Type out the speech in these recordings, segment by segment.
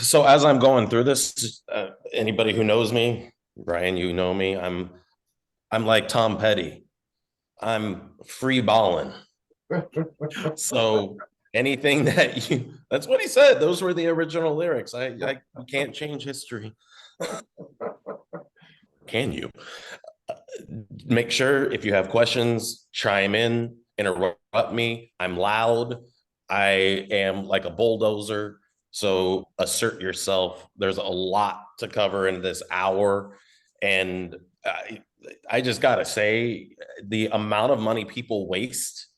So as I'm going through this, anybody who knows me, Brian, you know me, I'm like Tom Petty. I'm free balling. So anything that's what he said. Those were the original lyrics. I you can't change history. Can you? Make sure if you have questions, chime in, interrupt me. I'm loud. I am like a bulldozer. So assert yourself. There's a lot to cover in this hour. And I just got to say, the amount of money people waste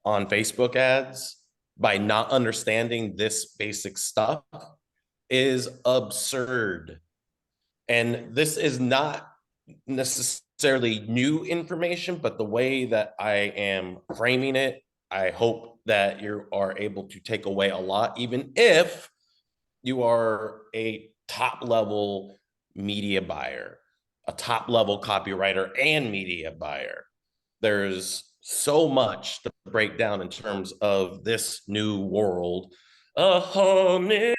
on Facebook ads by not understanding this basic stuff is absurd. And this is not necessarily new information, but the way that I am framing it, I hope that you are able to take away a lot, even if you are a top level media buyer, a top level copywriter and media buyer. There's so much to break down in terms of this new world, a whole new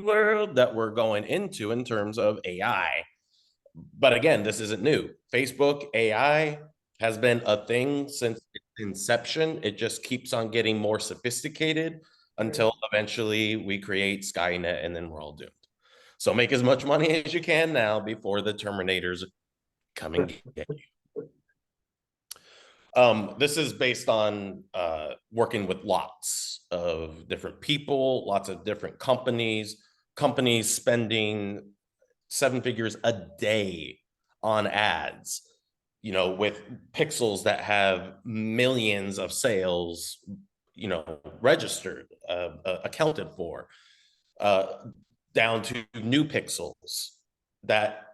world that we're going into in terms of AI. But again, this isn't new. Facebook AI has been a thing since its inception. It just keeps on getting more sophisticated until eventually we create Skynet and then we're all doomed. So make as much money as you can now before the Terminators come and get you. This is based on working with lots of different people, lots of different companies spending seven figures a day on ads, with pixels that have millions of sales, registered, accounted for, uh, down to new pixels that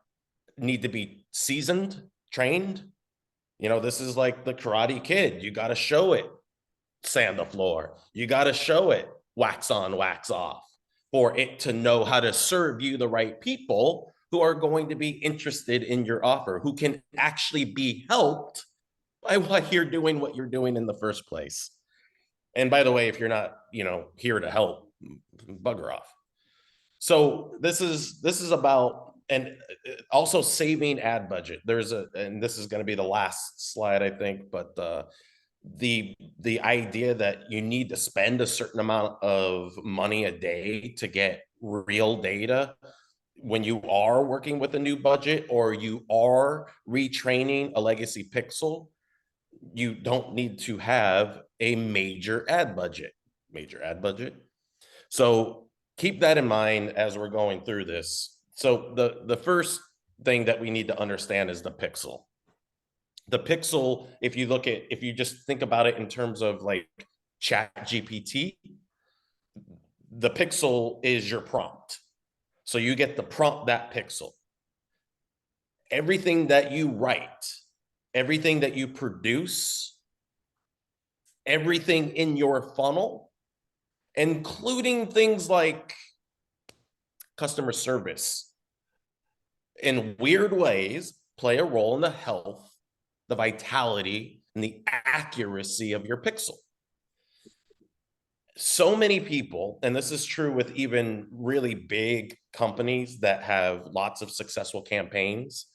need to be seasoned, trained. This is like the Karate Kid. You got to show it sand the floor. You got to show it wax on, wax off for it to know how to serve you the right people who are going to be interested in your offer, who can actually be helped by what you're doing, what you're doing in the first place. And by the way, if you're not, here to help, bugger off. So this is about, and also saving ad budget. And this is going to be the last slide, I think, but the idea that you need to spend a certain amount of money a day to get real data when you are working with a new budget or you are retraining a legacy pixel, you don't need to have a major ad budget. So keep that in mind as we're going through this. So the first thing that we need to understand is the pixel. The pixel, if you just think about it in terms of like ChatGPT, the pixel is your prompt. So you get to prompt that pixel. Everything that you write, everything that you produce, everything in your funnel, including things like customer service, in weird ways, play a role in the health, the vitality, and the accuracy of your pixel. So many people, and this is true with even really big companies that have lots of successful campaigns,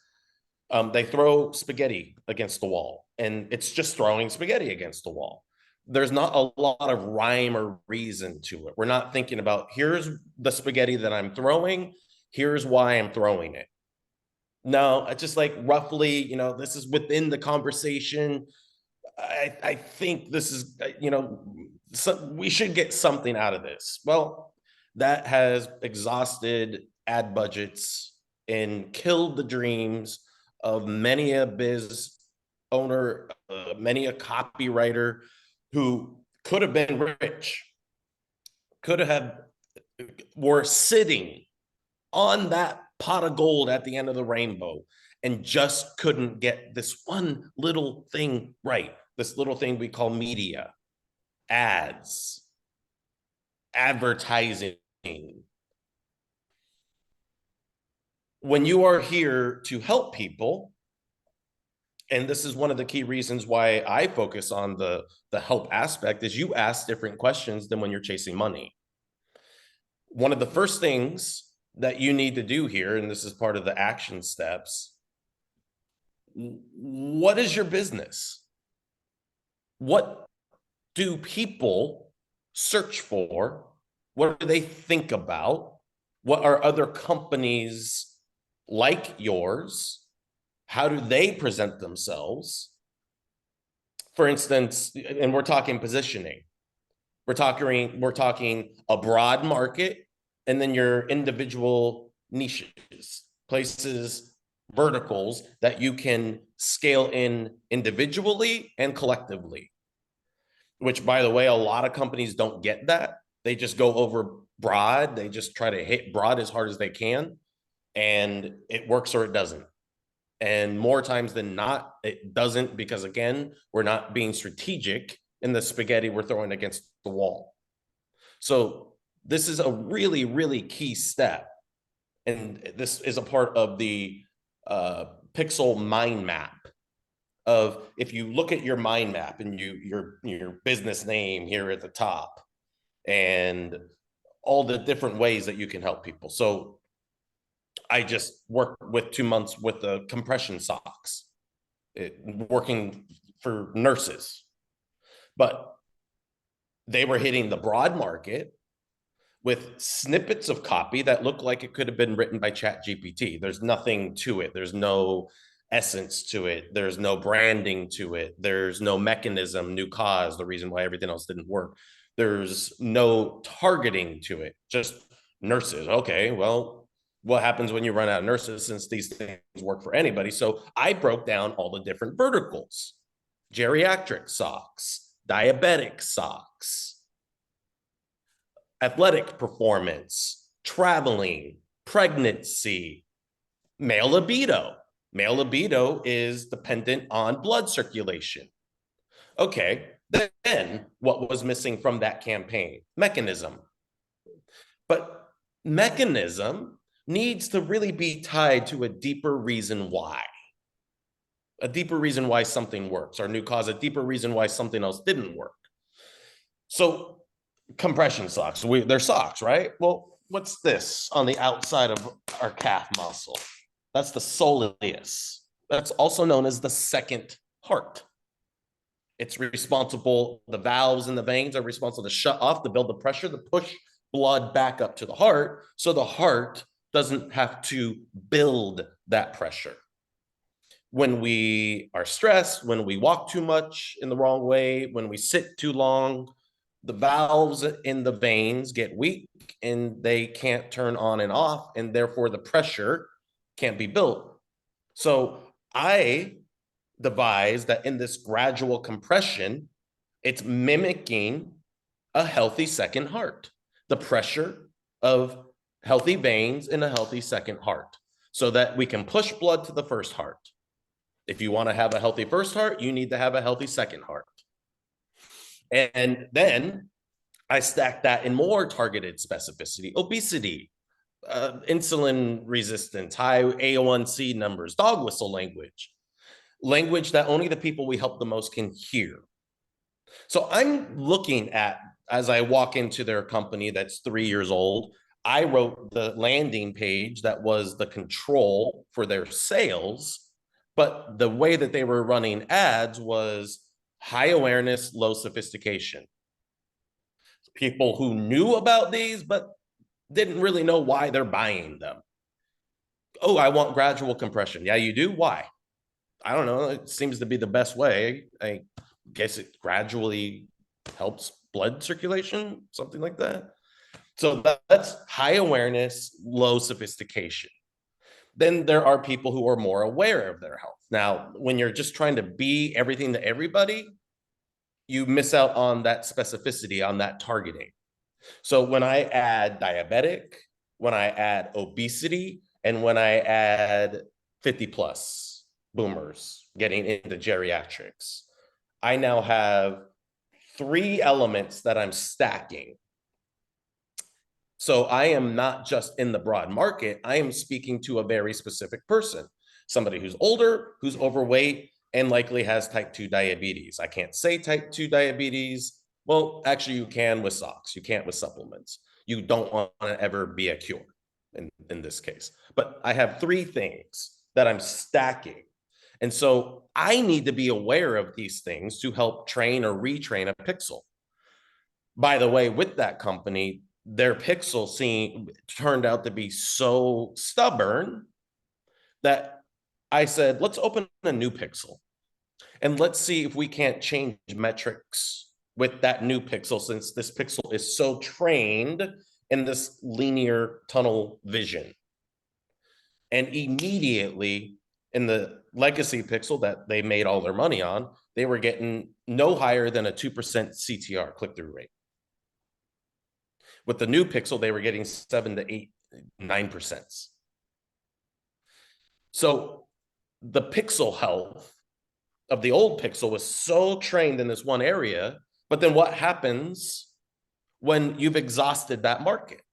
they throw spaghetti against the wall, and it's just throwing spaghetti against the wall. There's not a lot of rhyme or reason to it. We're not thinking about, here's the spaghetti that I'm throwing, here's why I'm throwing it. No, it's just like roughly, this is within the conversation. I think this is, we should get something out of this. Well, that has exhausted ad budgets and killed the dreams of many a biz owner, many a copywriter who could have been rich, could have were sitting on that pot of gold at the end of the rainbow and just couldn't get this one little thing right. This little thing we call media, ads, advertising. When you are here to help people, and this is one of the key reasons why I focus on the help aspect, is you ask different questions than when you're chasing money. one of the first things that you need to do here, and this is part of the action steps, what is your business? What do people search for? What do they think about? What are other companies like yours? How do they present themselves? For instance, and we're talking positioning. We're talking a broad market, and then your individual niches, places, verticals that you can scale in individually and collectively. Which, by the way, a lot of companies don't get that. They just go over broad. They just try to hit broad as hard as they can, and it works or it doesn't. And more times than not, it doesn't, because again, we're not being strategic in the spaghetti we're throwing against the wall. So this is a really, really key step. And this is a part of the pixel mind map of, if you look at your mind map and your business name here at the top and all the different ways that you can help people. So I just worked with 2 months with the compression socks, working for nurses, but they were hitting the broad market with snippets of copy that look like it could have been written by ChatGPT. There's nothing to it. There's no essence to it. There's no branding to it. There's no mechanism, new cause, the reason why everything else didn't work. There's no targeting to it, just nurses. Okay, well, what happens when you run out of nurses, since these things work for anybody? So I broke down all the different verticals: geriatric socks, diabetic socks, athletic performance, traveling, pregnancy, male libido. Male libido is dependent on blood circulation. Okay, then what was missing from that campaign? Mechanism. But mechanism needs to really be tied to a deeper reason why. A deeper reason why something works, or new cause, a deeper reason why something else didn't work. So compression socks, they're socks, right? Well, what's this on the outside of our calf muscle? That's the soleus. That's also known as the second heart. It's responsible, the valves and the veins are responsible to shut off, to build the pressure, to push blood back up to the heart, so the heart doesn't have to build that pressure. When we are stressed, when we walk too much in the wrong way, when we sit too long, the valves in the veins get weak and they can't turn on and off, and therefore the pressure can't be built. So I devised that in this gradual compression, it's mimicking a healthy second heart, the pressure of healthy veins in a healthy second heart, so that we can push blood to the first heart. If you want to have a healthy first heart, you need to have a healthy second heart. And then I stacked that in more targeted specificity: obesity, insulin resistance, high A1C numbers, dog whistle language, language that only the people we help the most can hear. So I'm looking at, as I walk into their company that's 3 years old, I wrote the landing page that was the control for their sales, but the way that they were running ads was high awareness, low sophistication. People who knew about these, but didn't really know why they're buying them. Oh, I want gradual compression. Yeah, you do? Why? I don't know. It seems to be the best way. I guess it gradually helps blood circulation, something like that. So that's high awareness, low sophistication. Then there are people who are more aware of their health. Now, when you're just trying to be everything to everybody, you miss out on that specificity, on that targeting. So when I add diabetic, when I add obesity, and when I add 50 plus boomers getting into geriatrics, I now have 3 elements that I'm stacking. So I am not just in the broad market, I am speaking to a very specific person, somebody who's older, who's overweight, and likely has type 2 diabetes. I can't say type 2 diabetes. Well, actually, you can with socks. You can't with supplements. You don't want to ever be a cure in this case. But I have three things that I'm stacking. And so I need to be aware of these things to help train or retrain a pixel. By the way, with that company, their pixel turned out to be so stubborn that I said, let's open a new pixel and let's see if we can't change metrics with that new pixel, since this pixel is so trained in this linear tunnel vision. And immediately in the legacy pixel that they made all their money on, they were getting no higher than a 2% CTR, click-through rate. With the new pixel, they were getting 7 to 8, 9%. So the pixel health of the old pixel was so trained in this one area, but then what happens when you've exhausted that market?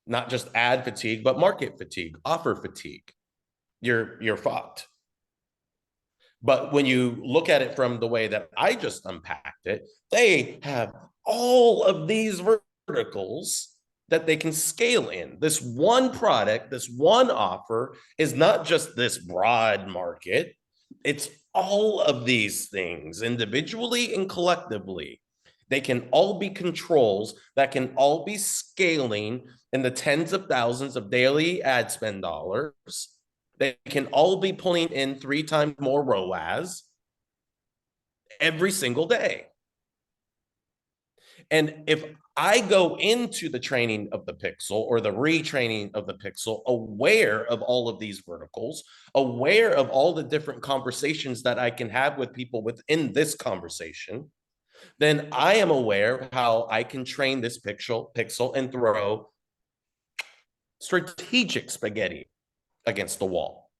Not just ad fatigue, but market fatigue, offer fatigue. You're fucked. But when you look at it from the way that I just unpacked it, they have all of these verticals that they can scale in. This one product, this one offer is not just this broad market. It's all of these things individually and collectively. They can all be controls that can all be scaling in the tens of thousands of daily ad spend dollars. They can all be pulling in 3 times more ROAS every single day. And if I go into the training of the pixel or the retraining of the pixel aware of all of these verticals, aware of all the different conversations that I can have with people within this conversation, then I am aware of how I can train this pixel and throw strategic spaghetti against the wall.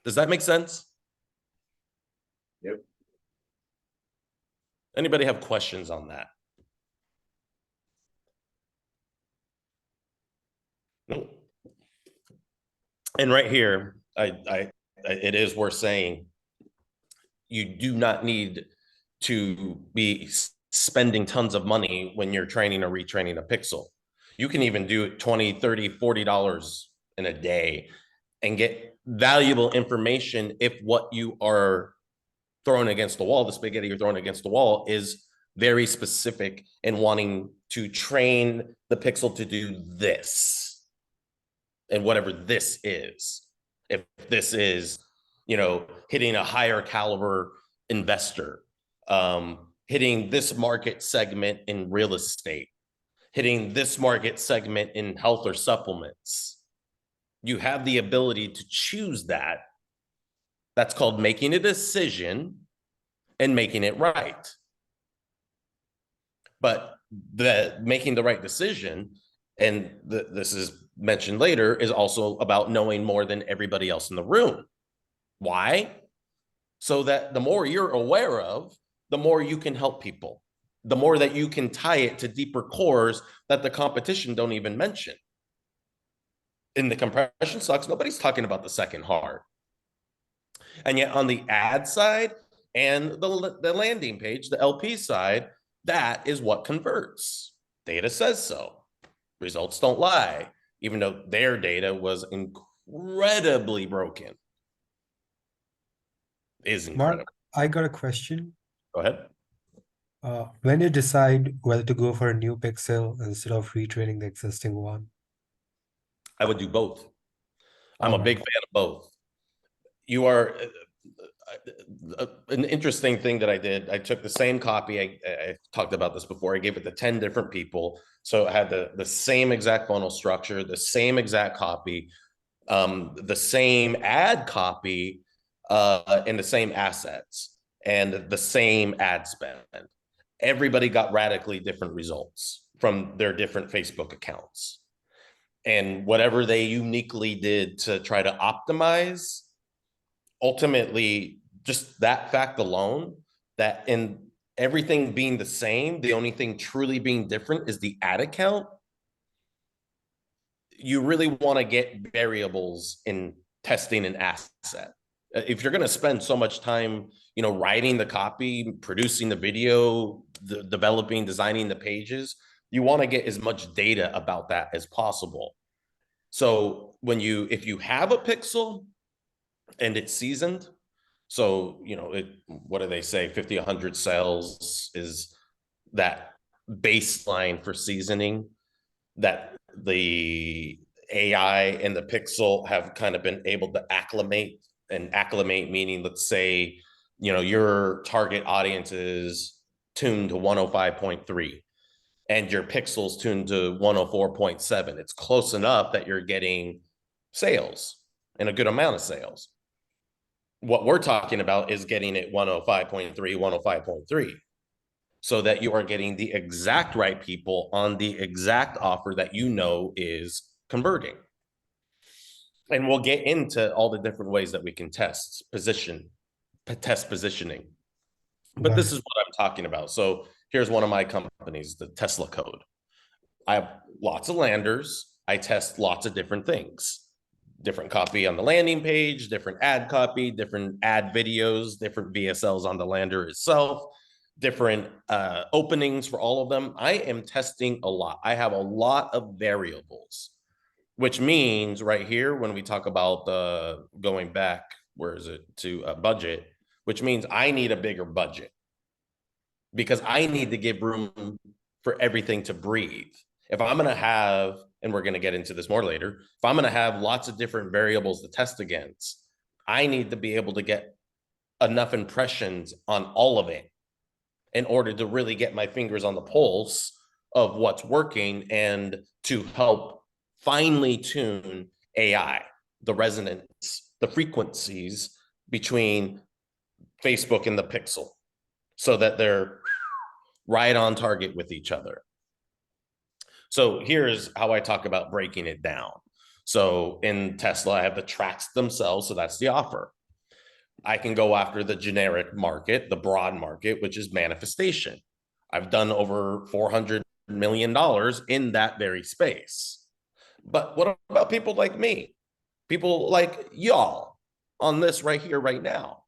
Does that make sense? Yep. Anybody have questions on that? No. And right here, it is worth saying, you do not need to be spending tons of money when you're training or retraining a pixel. You can even do it $20, $30, $40 in a day and get valuable information if what you are throwing against the wall, the spaghetti you're throwing against the wall, is very specific and wanting to train the pixel to do this and whatever this is. If this is, hitting a higher caliber investor, hitting this market segment in real estate, hitting this market segment in health or supplements, you have the ability to choose that. That's called making a decision and making it right. But making the right decision, and this is mentioned later, is also about knowing more than everybody else in the room. Why? So that the more you're aware of, the more you can help people, the more that you can tie it to deeper cores that the competition don't even mention. In the compression stocks, nobody's talking about the second hard. And yet on the ad side and the landing page, the LP side, that is what converts. Data says so. Results don't lie, even though their data was incredibly broken. Is incredible. Mark, I got a question. Go ahead. When you decide whether to go for a new pixel instead of retraining the existing one? I would do both. I'm a big fan of both. You are an interesting thing that I did. I took the same copy. I talked about this before. I gave it to 10 different people. So I had the same exact funnel structure, the same exact copy, the same ad copy, and the same assets and the same ad spend. Everybody got radically different results from their different Facebook accounts. And whatever they uniquely did to try to optimize, ultimately, just that fact alone, that in everything being the same, the only thing truly being different is the ad account. You really want to get variables in testing an asset. If you're going to spend so much time, writing the copy, producing the video, developing, designing the pages, you want to get as much data about that as possible. So if you have a pixel and it's seasoned, so, what do they say? 50, 100 cells is that baseline for seasoning that the AI and the pixel have kind of been able to acclimate, and acclimate meaning, let's say, your target audience is tuned to 105.3 and your pixels tuned to 104.7. It's close enough that you're getting sales and a good amount of sales. What we're talking about is getting it 105.3, 105.3, so that you are getting the exact right people on the exact offer that is converting. And we'll get into all the different ways that we can test positioning. But this is what I'm talking about. So here's one of my companies, the Tesla Code. I have lots of landers. I test lots of different things. Different copy on the landing page, different ad copy, different ad videos, different VSLs on the lander itself, different openings for all of them. I am testing a lot. I have a lot of variables, which means right here, when we talk about going back, where is it, to a budget, which means I need a bigger budget because I need to give room for everything to breathe. If I'm going to have, and we're going to get into this more later, if I'm going to have lots of different variables to test against, I need to be able to get enough impressions on all of it in order to really get my fingers on the pulse of what's working and to help finely tune AI, the resonance, the frequencies between Facebook and the pixel, so that they're right on target with each other. So here's how I talk about breaking it down. So in Tesla, I have the tracks themselves. So that's the offer. I can go after the generic market, the broad market, which is manifestation. I've done over $400 million in that very space. But what about people like me? People like y'all on this right here, right now.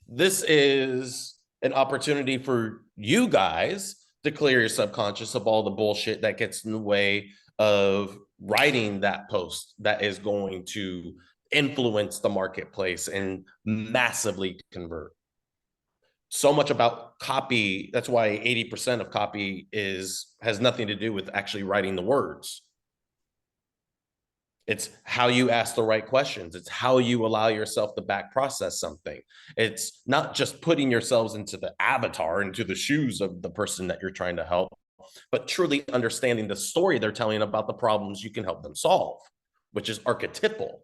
This is an opportunity for you guys to clear your subconscious of all the bullshit that gets in the way of writing that post that is going to influence the marketplace and massively convert. So much about copy. That's why 80% of copy has nothing to do with actually writing the words. It's how you ask the right questions. It's how you allow yourself to back process something. It's not just putting yourselves into the avatar, into the shoes of the person that you're trying to help, but truly understanding the story they're telling about the problems you can help them solve, which is archetypal.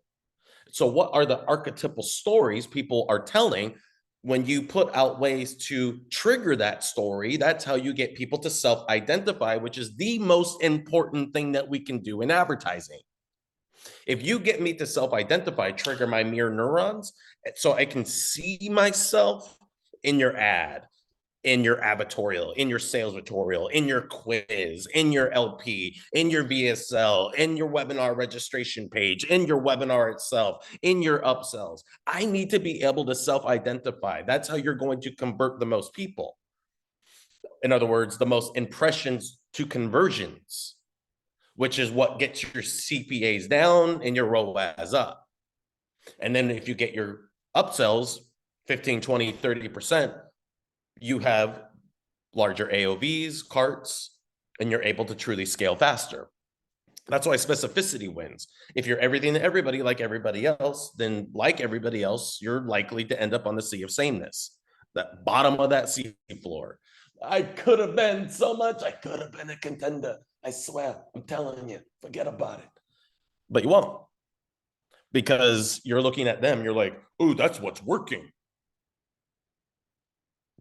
So what are the archetypal stories people are telling? When you put out ways to trigger that story, that's how you get people to self-identify, which is the most important thing that we can do in advertising. If you get me to self-identify, trigger my mirror neurons, so I can see myself in your ad, in your avatorial, in your sales tutorial, in your quiz, in your LP, in your VSL, in your webinar registration page, in your webinar itself, in your upsells. I need to be able to self-identify. That's how you're going to convert the most people. In other words, the most impressions to conversions, which is what gets your CPAs down and your ROAS up. And then if you get your upsells 15, 20, 30%, you have larger AOVs, carts, and you're able to truly scale faster. That's why specificity wins. If you're everything to everybody like everybody else, then like everybody else, you're likely to end up on the sea of sameness, that bottom of that sea floor. I could have been so much. I could have been a contender. I swear, I'm telling you, forget about it. But you won't, because you're looking at them. You're like, oh, that's what's working.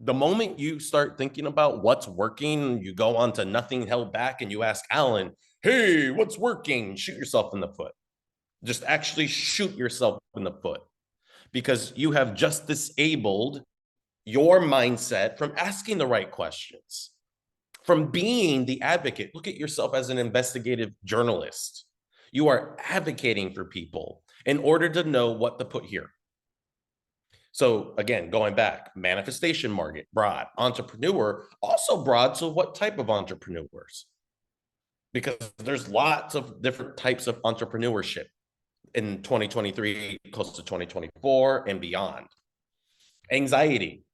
The moment you start thinking about what's working, you go on to Nothing Held Back and you ask Alan, hey, what's working? Shoot yourself in the foot. Just actually shoot yourself in the foot, because you have just disabled your mindset from asking the right questions, from being the advocate. Look at yourself as an investigative journalist. You are advocating for people in order to know what to put here. So again, going back, manifestation market, broad, entrepreneur, also broad. So what type of entrepreneurs? Because there's lots of different types of entrepreneurship in 2023, close to 2024 and beyond. Anxiety,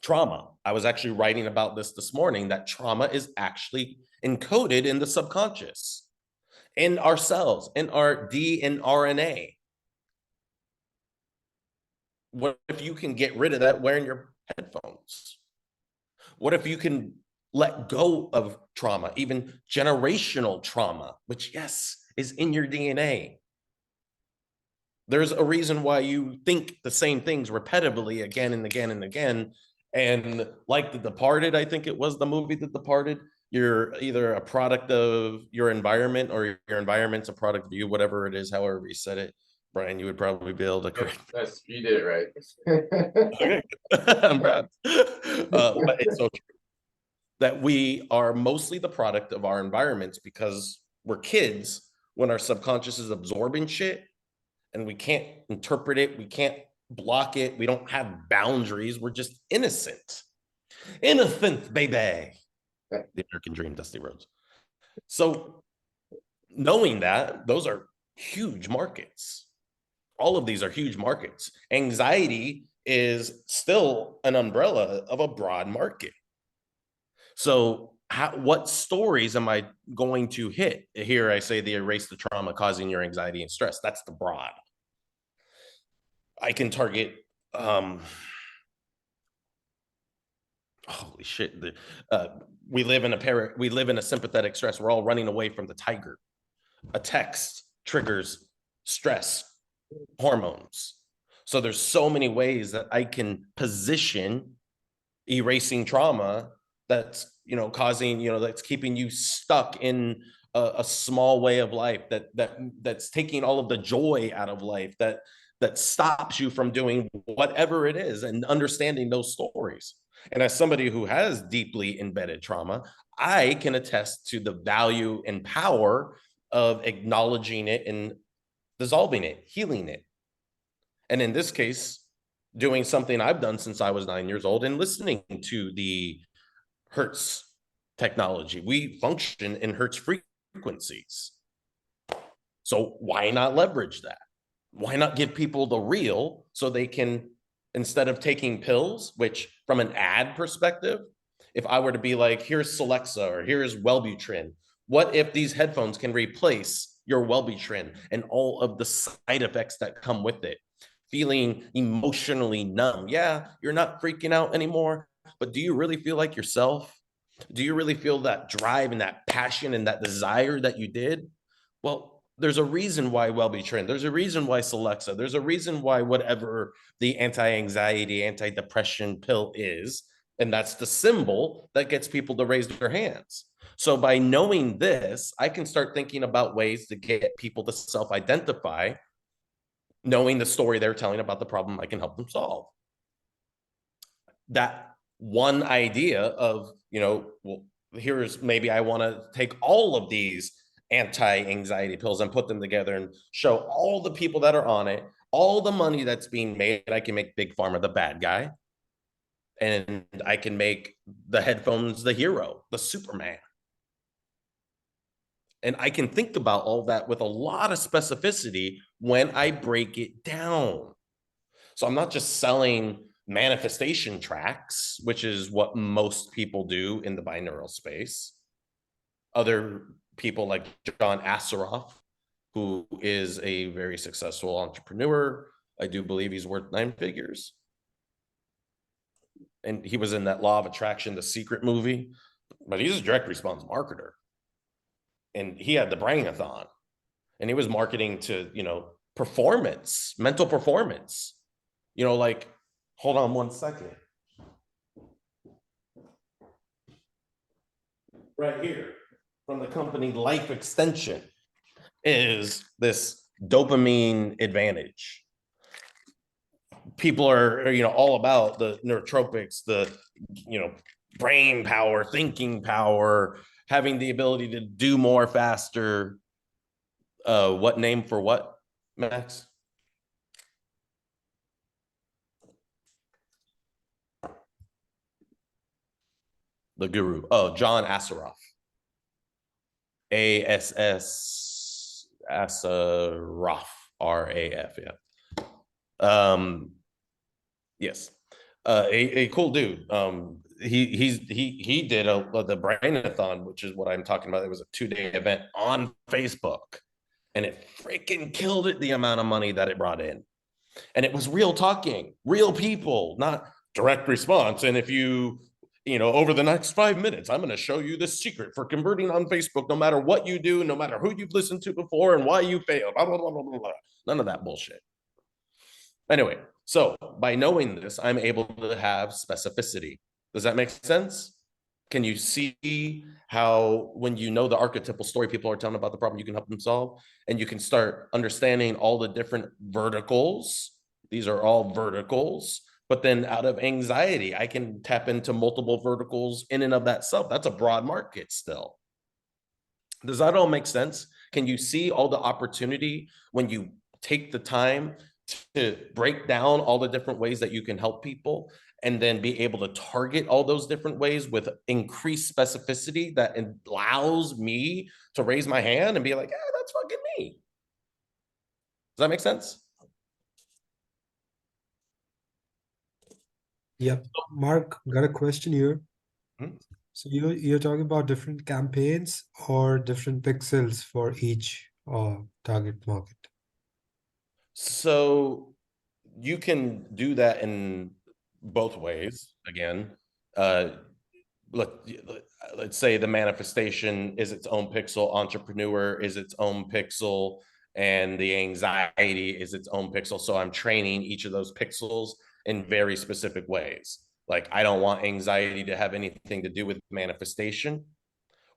trauma. I was actually writing about this morning, that trauma is actually encoded in the subconscious, in our cells, in our DNA. What if you can get rid of that wearing your headphones? What if you can let go of trauma, even generational trauma, which, yes, is in your DNA? There's a reason why you think the same things repetitively again and again and again. And like The Departed, I think it was the movie The Departed, you're either a product of your environment or your environment's a product of you, whatever it is, however you said it. Brian, you would probably be able to correct. That's, you did it right. I'm proud. But it's so true that we are mostly the product of our environments, because we're kids when our subconscious is absorbing shit and we can't interpret it, we can't block it, we don't have boundaries, we're just innocent. Innocent, baby. The American Dream, Dusty Rhodes. So knowing that, those are huge markets. All of these are huge markets. Anxiety is still an umbrella of a broad market. So what stories am I going to hit? Here I say the erase the trauma causing your anxiety and stress. That's the broad. I can target, holy shit. We live in a sympathetic stress. We're all running away from the tiger. A text triggers stress hormones. So there's so many ways that I can position erasing trauma that's, causing, that's keeping you stuck in a small way of life, that's taking all of the joy out of life, that stops you from doing whatever it is, and understanding those stories. And as somebody who has deeply embedded trauma, I can attest to the value and power of acknowledging it and dissolving it, healing it. And in this case, doing something I've done since I was 9 years old and listening to the Hertz technology. We function in Hertz frequencies. So why not leverage that? Why not give people the real, so they can, instead of taking pills, which from an ad perspective, if I were to be like, here's Celexa or here's Wellbutrin, what if these headphones can replace your Wellbutrin and all of the side effects that come with it? Feeling emotionally numb. Yeah, you're not freaking out anymore, but do you really feel like yourself? Do you really feel that drive and that passion and that desire that you did? Well, there's a reason why Wellbutrin, there's a reason why Celexa, there's a reason why whatever the anti-anxiety, anti-depression pill is, and that's the symbol that gets people to raise their hands. So by knowing this, I can start thinking about ways to get people to self-identify, knowing the story they're telling about the problem I can help them solve. That one idea of, well, here's, maybe I want to take all of these anti-anxiety pills and put them together and show all the people that are on it, all the money that's being made. I can make Big Pharma the bad guy, and I can make the headphones the hero, the Superman. And I can think about all that with a lot of specificity when I break it down. So I'm not just selling manifestation tracks, which is what most people do in the binaural space. Other people like John Asseroff, who is a very successful entrepreneur. I do believe he's worth 9 figures. And he was in that Law of Attraction, The Secret movie, but he's a direct response marketer. And he had the Brainathon, and he was marketing to, performance, mental performance, like, hold on one second. Right here, from the company Life Extension, is this dopamine advantage. People are, all about the neurotropics, the, brain power, thinking power, having the ability to do more faster. What name for what, Max? The guru. Oh, John Assaraf. Assaraf. RAF. Yeah. Yes. A cool dude. He did the Brainathon, which is what I'm talking about. It was a 2-day event on Facebook, and it freaking killed it, the amount of money that it brought in. And it was real talking, real people, not direct response. And if you over the next 5 minutes, I'm going to show you the secret for converting on Facebook, no matter what you do, no matter who you've listened to before and why you failed, blah, blah, blah, blah, blah. None of that bullshit. Anyway, so by knowing this, I'm able to have specificity. Does that make sense? Can you see how when you know the archetypal story people are telling about the problem, you can help them solve? And you can start understanding all the different verticals. These are all verticals. But then out of anxiety, I can tap into multiple verticals in and of that self. That's a broad market still. Does that all make sense? Can you see all the opportunity when you take the time to break down all the different ways that you can help people, and then be able to target all those different ways with increased specificity that allows me to raise my hand and be like, yeah, that's fucking me. Does that make sense? Yep. Mark, got a question here. Hmm? So you're talking about different campaigns or different pixels for each target market? So you can do that in both ways. Again, let's say the manifestation is its own pixel, entrepreneur is its own pixel, and the anxiety is its own pixel. So I'm training each of those pixels in very specific ways. Like, I don't want anxiety to have anything to do with manifestation,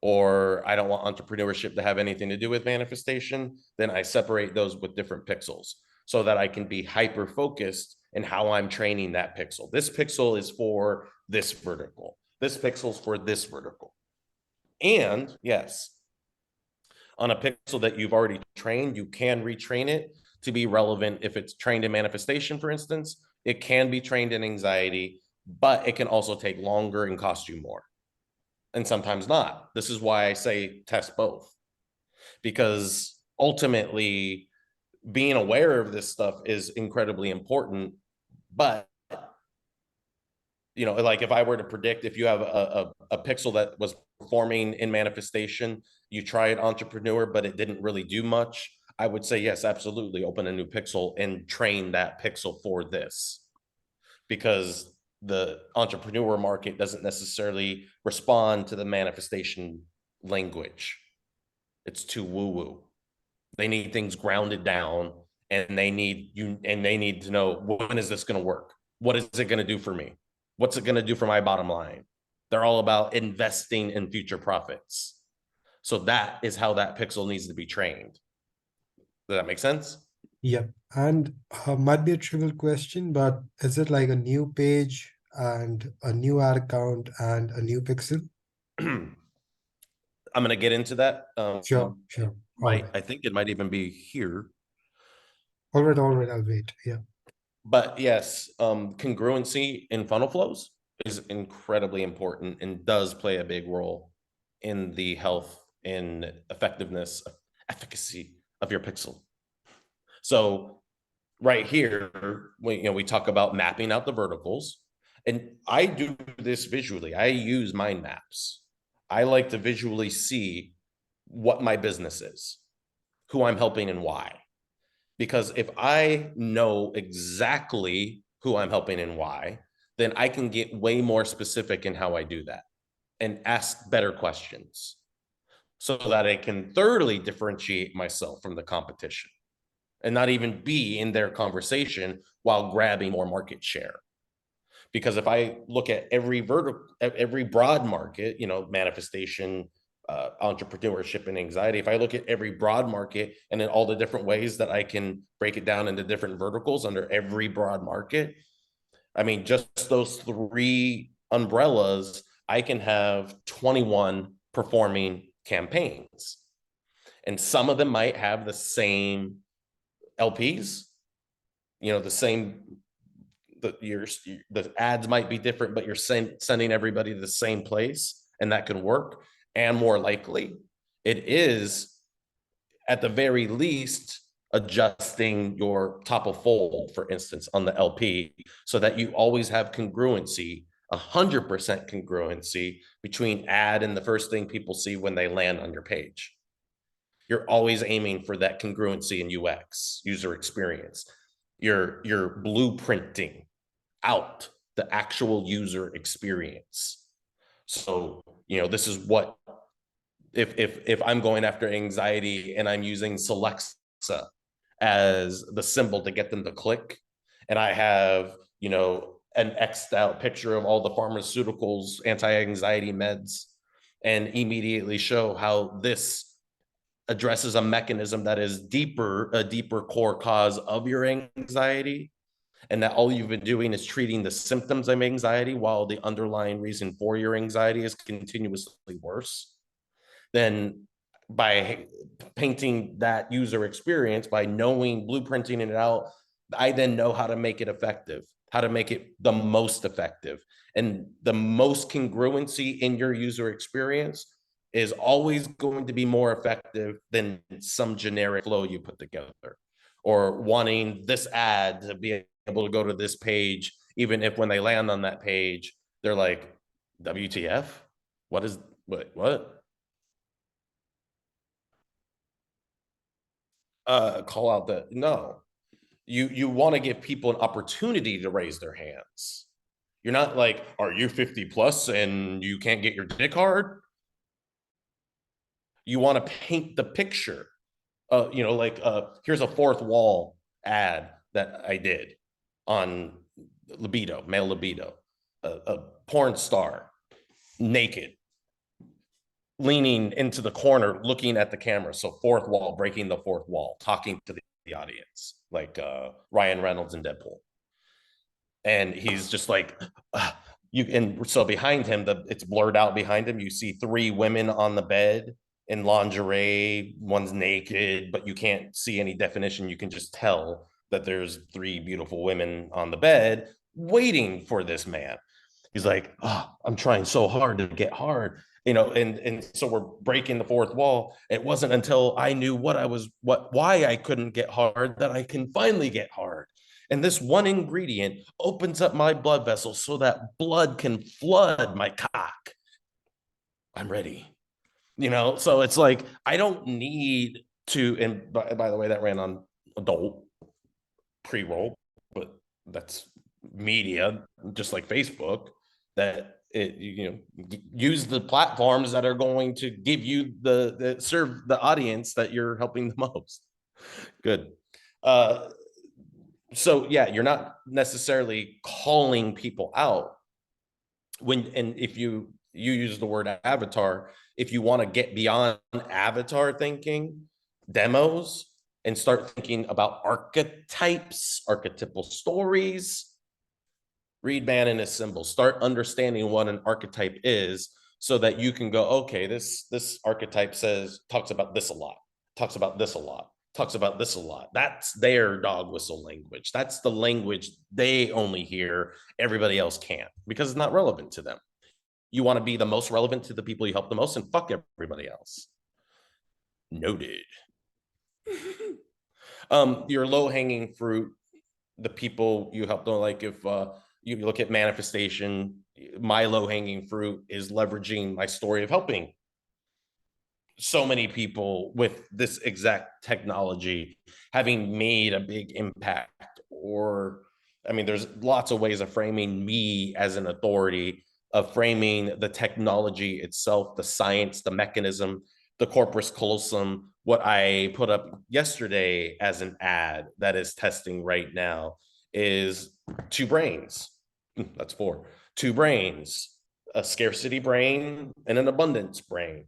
or I don't want entrepreneurship to have anything to do with manifestation. Then I separate those with different pixels so that I can be hyper focused in how I'm training that pixel. This pixel is for this vertical. This pixel's for this vertical. And yes, on a pixel that you've already trained, you can retrain it to be relevant. If it's trained in manifestation, for instance, it can be trained in anxiety, but it can also take longer and cost you more. And sometimes not. This is why I say test both, because ultimately being aware of this stuff is incredibly important. But like if I were to predict, if you have a pixel that was performing in manifestation, you try it entrepreneur, but it didn't really do much, I would say, yes, absolutely, open a new pixel and train that pixel for this, because the entrepreneur market doesn't necessarily respond to the manifestation language. It's too woo-woo. They need things grounded down, and they need to know, when is this going to work? What is it going to do for me? What's it going to do for my bottom line? They're all about investing in future profits. So that is how that pixel needs to be trained. Does that make sense? Yep. And might be a trivial question, but is it like a new page and a new ad account and a new pixel? I'm going to get into that. Sure. All right. I think it might even be here. All right. I'll wait. Yeah. But yes, congruency in funnel flows is incredibly important and does play a big role in the health and effectiveness, efficacy of your pixel. So right here, we talk about mapping out the verticals, and I do this visually. I use mind maps. I like to visually see what my business is, who I'm helping, and why. Because if I know exactly who I'm helping and why, then I can get way more specific in how I do that and ask better questions so that I can thoroughly differentiate myself from the competition and not even be in their conversation while grabbing more market share. Because if I look at every broad market, manifestation, entrepreneurship, and anxiety, if I look at every broad market and then all the different ways that I can break it down into different verticals under every broad market, I mean, just those 3 umbrellas, I can have 21 performing campaigns. And some of them might have the same LPs, the the ads might be different, but you're sending everybody to the same place, and that can work. And more likely, it is at the very least adjusting your top of fold, for instance, on the LP, so that you always have congruency, 100% congruency between ad and the first thing people see when they land on your page. You're always aiming for that congruency in UX, user experience. You're blueprinting out the actual user experience. So, this is what, if I'm going after anxiety and I'm using Celexa as the symbol to get them to click, and I have, an X'd out picture of all the pharmaceuticals, anti-anxiety meds, and immediately show how this addresses a mechanism that is a deeper core cause of your anxiety, and that all you've been doing is treating the symptoms of anxiety while the underlying reason for your anxiety is continuously worse, then by painting that user experience, by knowing, blueprinting it out, I then know how to make it effective, how to make it the most effective. And the most congruency in your user experience is always going to be more effective than some generic flow you put together, or wanting this ad to be able to go to this page, even if when they land on that page, they're like, WTF? What? Call out that no. You want to give people an opportunity to raise their hands. You're not like, are you 50 plus and you can't get your dick hard? You want to paint the picture. Here's a fourth wall ad that I did on libido, male libido, a porn star, naked, leaning into the corner, looking at the camera. So fourth wall, breaking the fourth wall, talking to the audience, like Ryan Reynolds in Deadpool. And he's just like, and so behind him, it's blurred out behind him. You see three women on the bed in lingerie, one's naked, but you can't see any definition. You can just tell that there's three beautiful women on the bed waiting for this man. He's like, I'm trying so hard to get hard, and so we're breaking the fourth wall. It wasn't until I knew why I couldn't get hard that I can finally get hard. And this one ingredient opens up my blood vessels so that blood can flood my cock. I'm ready. So it's like, I don't need to, and by the way, that ran on adult pre-roll, but that's media, just like Facebook, that use the platforms that are going to give you serve the audience that you're helping the most. Good. So yeah, you're not necessarily calling people out and if you use the word avatar, if you want to get beyond avatar thinking, demos, and start thinking about archetypes, archetypal stories, read Man and his symbols. Start understanding what an archetype is, so that you can go, okay, this archetype talks about this a lot, talks about this a lot, talks about this a lot. That's their dog whistle language. That's the language they only hear. Everybody else can't, because it's not relevant to them. You want to be the most relevant to the people you help the most, and fuck everybody else. Noted. Your low-hanging fruit, the people you help them, like if you look at manifestation, my low-hanging fruit is leveraging my story of helping so many people with this exact technology, having made a big impact. Or, I mean, there's lots of ways of framing me as an authority, of framing the technology itself, the science, the mechanism, the corpus callosum. What I put up yesterday as an ad that is testing right now is 2 brains. That's 4. 2 brains, a scarcity brain and an abundance brain.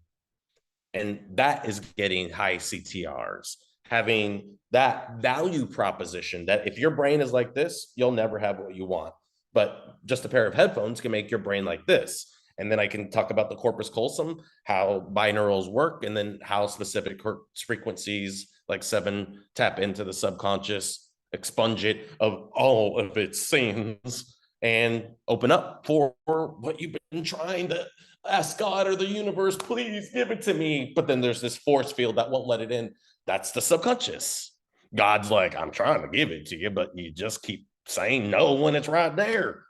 And that is getting high CTRs. Having that value proposition that if your brain is like this, you'll never have what you want. But just a pair of headphones can make your brain like this. And then I can talk about the corpus callosum, how binaurals work, and then how specific frequencies like 7 tap into the subconscious, expunge it of all of its sins, and open up for what you've been trying to ask God or the universe, please give it to me. But then there's this force field that won't let it in. That's the subconscious. God's like, I'm trying to give it to you, but you just keep saying no when it's right there.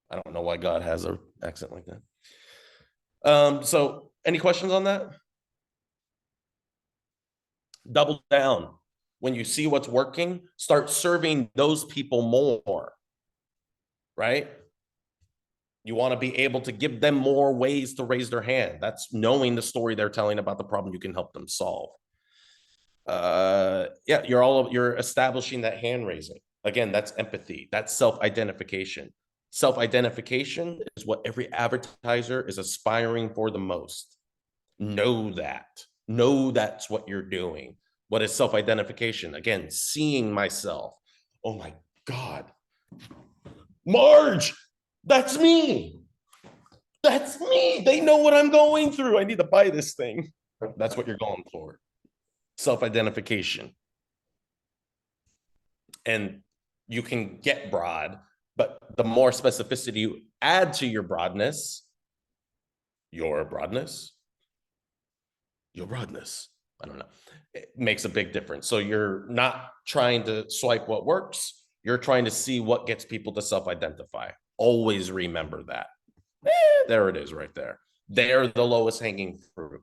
I don't know why God has an accent like that. So any questions on that? Double down. When you see what's working, start serving those people more, right? You want to be able to give them more ways to raise their hand. That's knowing the story they're telling about the problem you can help them solve. Yeah, you're establishing that hand raising. Again, that's empathy. That's self-identification. Self-identification is what every advertiser is aspiring for the most. Know that. Know that's what you're doing. What is self-identification? Again, seeing myself. Oh my God. Marge, that's me. That's me. They know what I'm going through. I need to buy this thing. That's what you're going for. Self-identification. And you can get broad, but the more specificity you add to your broadness, I don't know, it makes a big difference. So you're not trying to swipe what works. You're trying to see what gets people to self-identify. Always remember that. There it is right there. They're the lowest hanging fruit.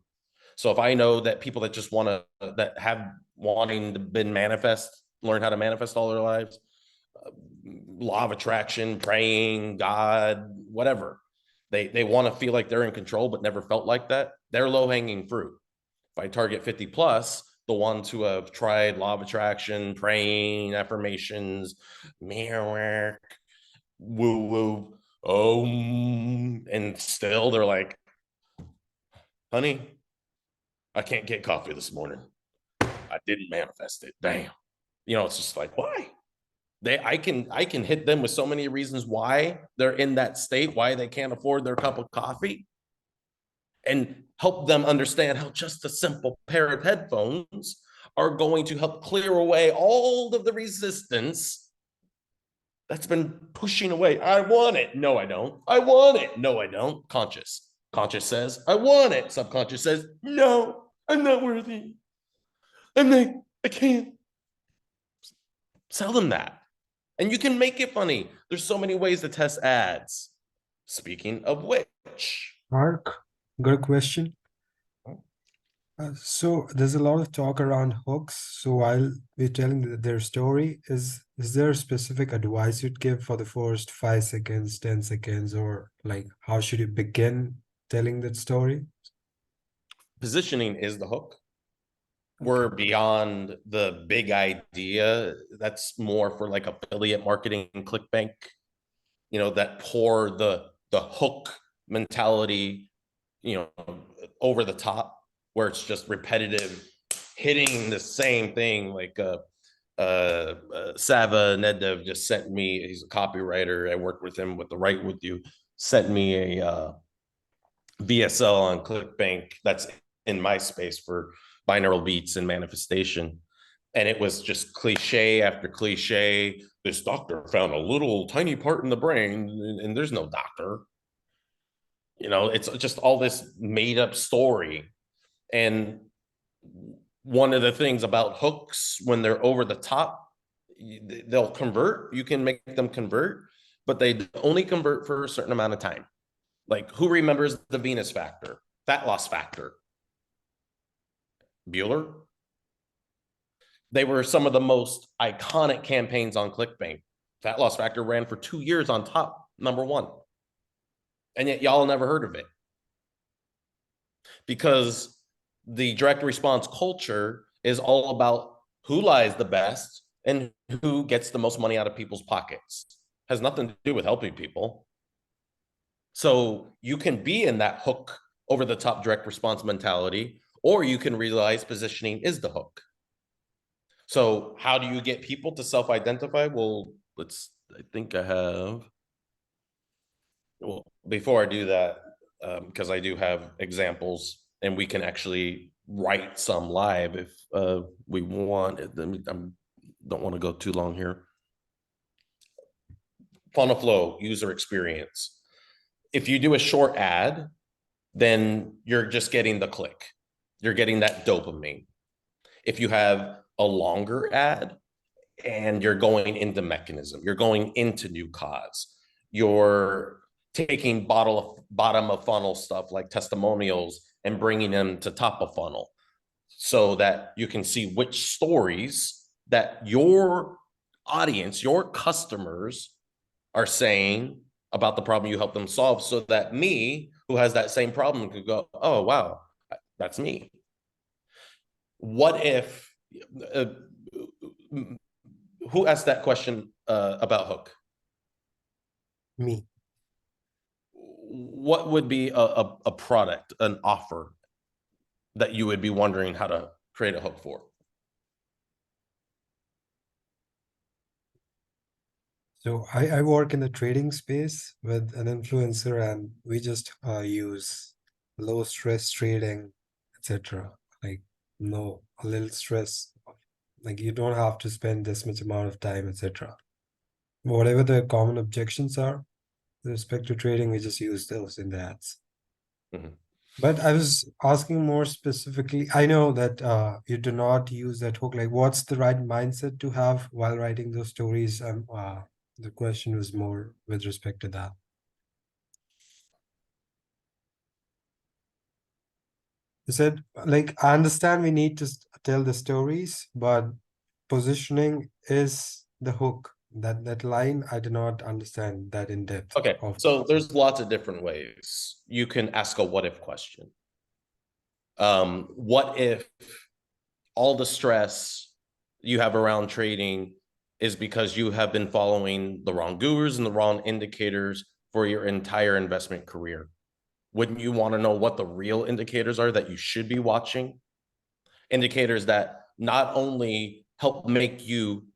So if I know that people that just want to, that have wanting to been manifest, learn how to manifest all their lives, law of attraction, praying, God, whatever, they want to feel like they're in control, but never felt like that. They're low hanging fruit. If I target 50 plus, the ones who have tried law of attraction, praying, affirmations, mirror work, woo woo, and still they're like, honey, I can't get coffee this morning. I didn't manifest it. Damn. It's just like, why? I can hit them with so many reasons why they're in that state, why they can't afford their cup of coffee, and help them understand how just a simple pair of headphones are going to help clear away all of the resistance that's been pushing away. I want it. No, I don't. I want it. No, I don't. Conscious says, I want it. Subconscious says, no, I'm not worthy. I can't. Sell them that. And you can make it funny. There's so many ways to test ads. Speaking of which. Mark, good question. So there's a lot of talk around hooks. So while we're telling their story, is there specific advice you'd give for the first 5 seconds, 10 seconds, or like how should you begin telling that story? Positioning is the hook. We're beyond the big idea. That's more for like affiliate marketing and ClickBank, that pour the hook mentality, over the top, where it's just repetitive, hitting the same thing. Like Sava Neddev just sent me, he's a copywriter. I worked with him with the Write With You, sent me a VSL on ClickBank that's in my space for binaural beats and manifestation. And it was just cliche after cliche. This doctor found a little tiny part in the brain, and there's no doctor. It's just all this made up story. And one of the things about hooks, when they're over the top, they'll convert. You can make them convert, but they only convert for a certain amount of time. Like, who remembers the Venus factor, fat loss factor? Bueller. They were some of the most iconic campaigns on ClickBank. Fat loss factor ran for 2 years on top, #1. And yet y'all never heard of it. Because the direct response culture is all about who lies the best and who gets the most money out of people's pockets. Has nothing to do with helping people. So you can be in that hook, over the top direct response mentality, or you can realize positioning is the hook. So how do you get people to self-identify? Well, I think I have. Well, before I do that, because I do have examples, and we can actually write some live if we want. don't want to go too long here. Funnel flow, user experience. If you do a short ad, then you're just getting the click. You're getting that dopamine. If you have a longer ad and you're going into mechanism, you're going into new cause, you're taking bottom of funnel stuff like testimonials and bringing them to top of funnel so that you can see which stories that your audience, your customers are saying about the problem you help them solve, so that me, who has that same problem, could go, oh, wow, that's me. What if, who asked that question about Hook? Me. What would be a product, an offer that you would be wondering how to create a hook for? So I work in the trading space with an influencer, and we just use low stress trading, etc. Like no, a little stress. Like you don't have to spend this much amount of time, etc. Whatever the common objections are with respect to trading, we just use those in the ads. Mhm. But I was asking more specifically, I know that you do not use that hook. Like, what's the right mindset to have while writing those stories? The question was more with respect to that. You said, like, I understand we need to tell the stories, but positioning is the hook. That line, I do not understand that in depth. Okay, Of so there's lots of different ways you can ask a what if question. What if all the stress you have around trading is because you have been following the wrong gurus and the wrong indicators for your entire investment career? Wouldn't you want to know what the real indicators are that you should be watching? Indicators that not only help make you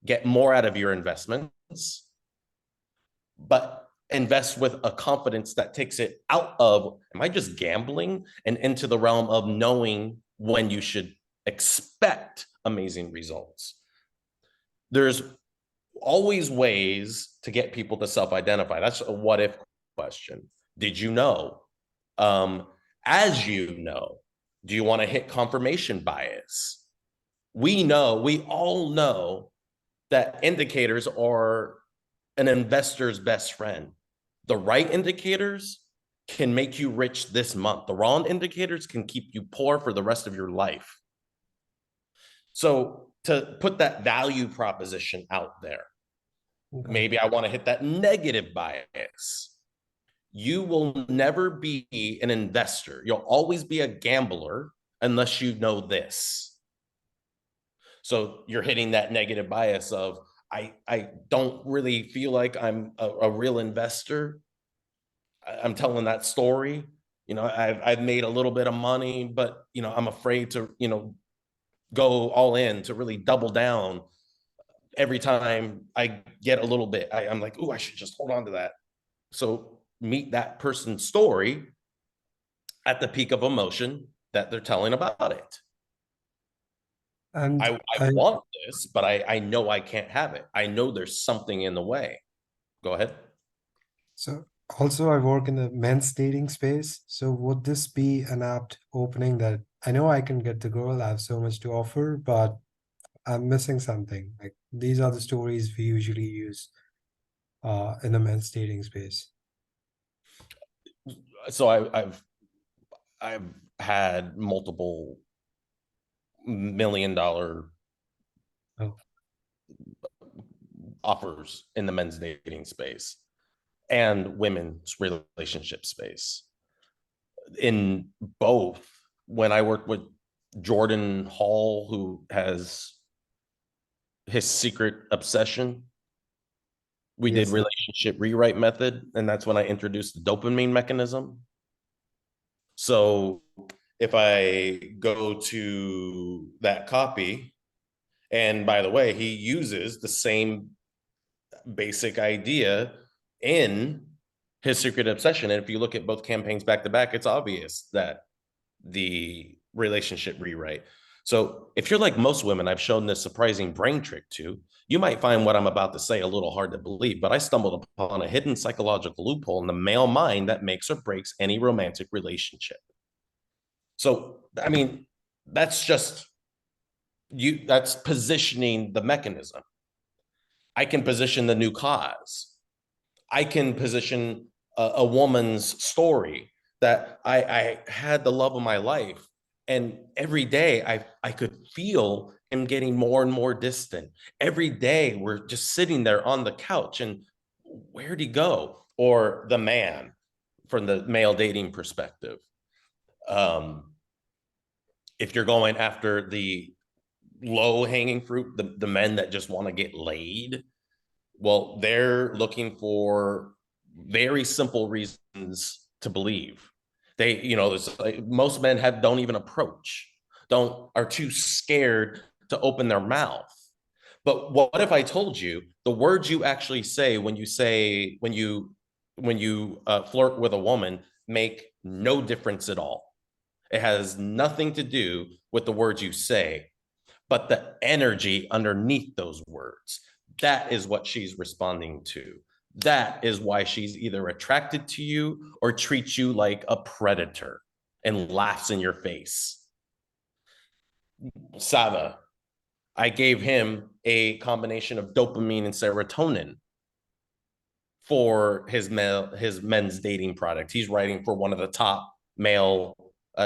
get more out of your investments, but invest with a confidence that takes it out of, am I just gambling, and into the realm of knowing when you should expect amazing results. There's always ways to get people to self-identify. That's a what if question. Did you know? As you know, do you want to hit confirmation bias? We all know that indicators are an investor's best friend. The right indicators can make you rich this month. The wrong indicators can keep you poor for the rest of your life. So to put that value proposition out there, maybe I want to hit that negative bias. You will never be an investor. You'll always be a gambler unless you know this. So you're hitting that negative bias of, I don't really feel like I'm a real investor. I'm telling that story. I've made a little bit of money, but I'm afraid to, go all in, to really double down. Every time I get a little bit, I'm like, oh, I should just hold on to that. So meet that person's story at the peak of emotion that they're telling about it. And I want this, but I know I can't have it. I know there's something in the way. Go ahead. So also I work in the men's dating space. So would this be an apt opening that I know I can get the girl, I have so much to offer, but I'm missing something. Like these are the stories we usually use in the men's dating space. So I've had multiple $1 million Oh, offers in the men's dating space and women's relationship space. In both, when I worked with Jordan Hall, who has his secret obsession, we did yes. relationship rewrite method, and that's when I introduced the dopamine mechanism. So if I go to that copy, and by the way, he uses the same basic idea in his secret obsession. And if you look at both campaigns back to back, it's obvious that the relationship rewrite. So if you're like most women I've shown this surprising brain trick to, you might find what I'm about to say a little hard to believe, but I stumbled upon a hidden psychological loophole in the male mind that makes or breaks any romantic relationship. So, I mean, that's just that's positioning the mechanism. I can position the new cause. I can position a woman's story that I had the love of my life. And every day I could feel him getting more and more distant. Every day we're just sitting there on the couch and where'd he go? Or the man from the male dating perspective. If you're going after the low hanging fruit, the men that just want to get laid, well, they're looking for very simple reasons to believe. They, like, most men don't even approach, are too scared to open their mouth. But what if I told you the words you actually say when you flirt with a woman make no difference at all? It has nothing to do with the words you say, but the energy underneath those words. That is what she's responding to. That is why she's either attracted to you or treats you like a predator and laughs in your face. Sava, I gave him a combination of dopamine and serotonin for his men's dating product. He's writing for one of the top male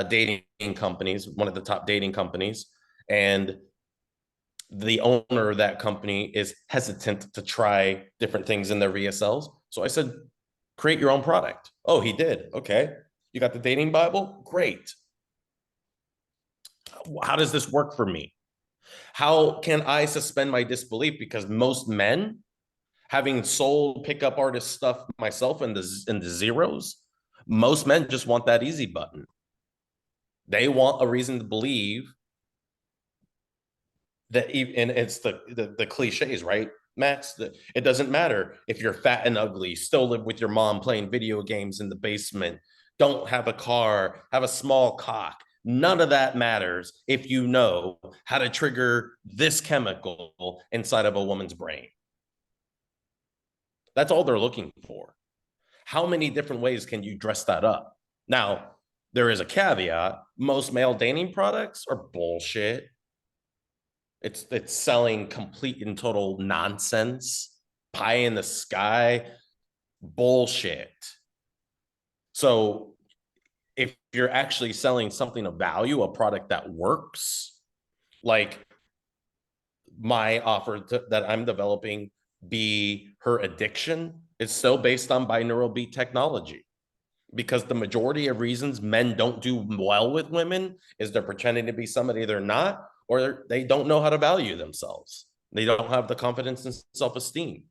dating companies, one of the top dating companies, and the owner of that company is hesitant to try different things in their VSLs. So I said, create your own product. Oh, he did. Okay. You got the dating Bible? Great. How does this work for me? How can I suspend my disbelief? Because most men, having sold pickup artist stuff myself in the zeros, most men just want that easy button. They want a reason to believe that, and it's the cliches, right, Max? It doesn't matter if you're fat and ugly, still live with your mom playing video games in the basement, don't have a car, have a small cock. None of that matters if you know how to trigger this chemical inside of a woman's brain. That's all they're looking for. How many different ways can you dress that up? Now, there is a caveat. Most male dating products are bullshit. It's selling complete and total nonsense, pie in the sky bullshit. So if you're actually selling something of value, a product that works, like my offer that I'm developing, Be Her Addiction, is still based on binaural beat technology. Because the majority of reasons men don't do well with women is they're pretending to be somebody they're not, or they don't know how to value themselves. They don't have the confidence and self-esteem.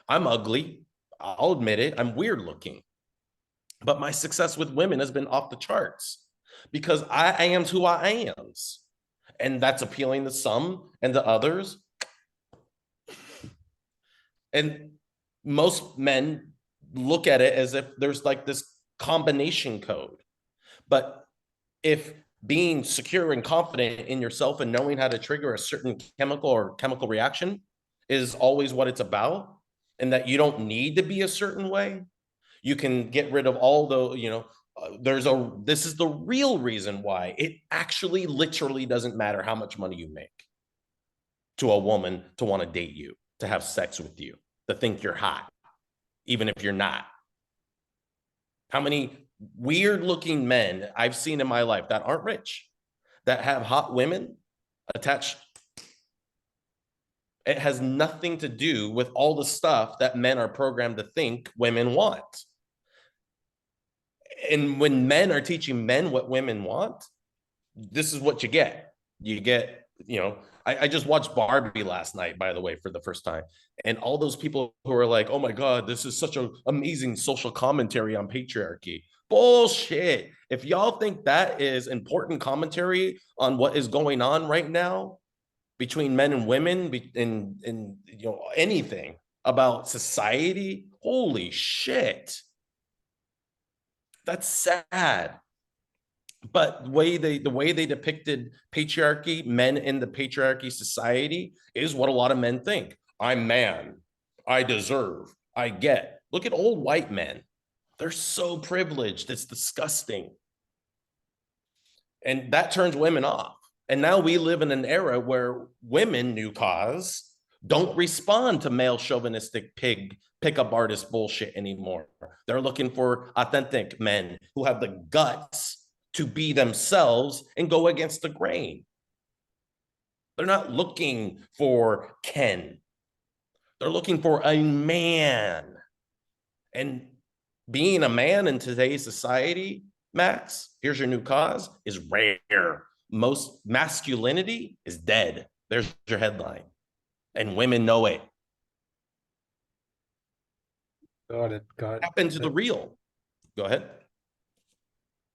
I'm ugly. I'll admit it. I'm weird looking. But my success with women has been off the charts because I am who I am. And that's appealing to some and to others. And most men look at it as if there's like this combination code. But if being secure and confident in yourself and knowing how to trigger a certain chemical or chemical reaction is always what it's about, and that you don't need to be a certain way, you can get rid of all the, this is the real reason why it actually literally doesn't matter how much money you make to a woman to want to date you, to have sex with you, to think you're hot, even if you're not. How many weird looking men I've seen in my life that aren't rich, that have hot women attached. It has nothing to do with all the stuff that men are programmed to think women want. And when men are teaching men what women want, this is what you get. You get, I just watched Barbie last night, by the way, for the first time. And all those people who are like, oh my God, this is such an amazing social commentary on patriarchy. Bullshit. If y'all think that is important commentary on what is going on right now between men and women, in anything about society, holy shit. That's sad. But the way they depicted patriarchy, men in the patriarchy society, is what a lot of men think. I'm man. I deserve. I get. Look at old white men. They're so privileged. It's disgusting. And that turns women off. And now we live in an era where women, new cause, don't respond to male chauvinistic pickup artist bullshit anymore. They're looking for authentic men who have the guts to be themselves and go against the grain. They're not looking for Ken. They're looking for a man. And being a man in today's society, Max, here's your new cause, is rare. Most masculinity is dead. There's your headline. And women know it. Got it. Got it. Happen to the real. Go ahead.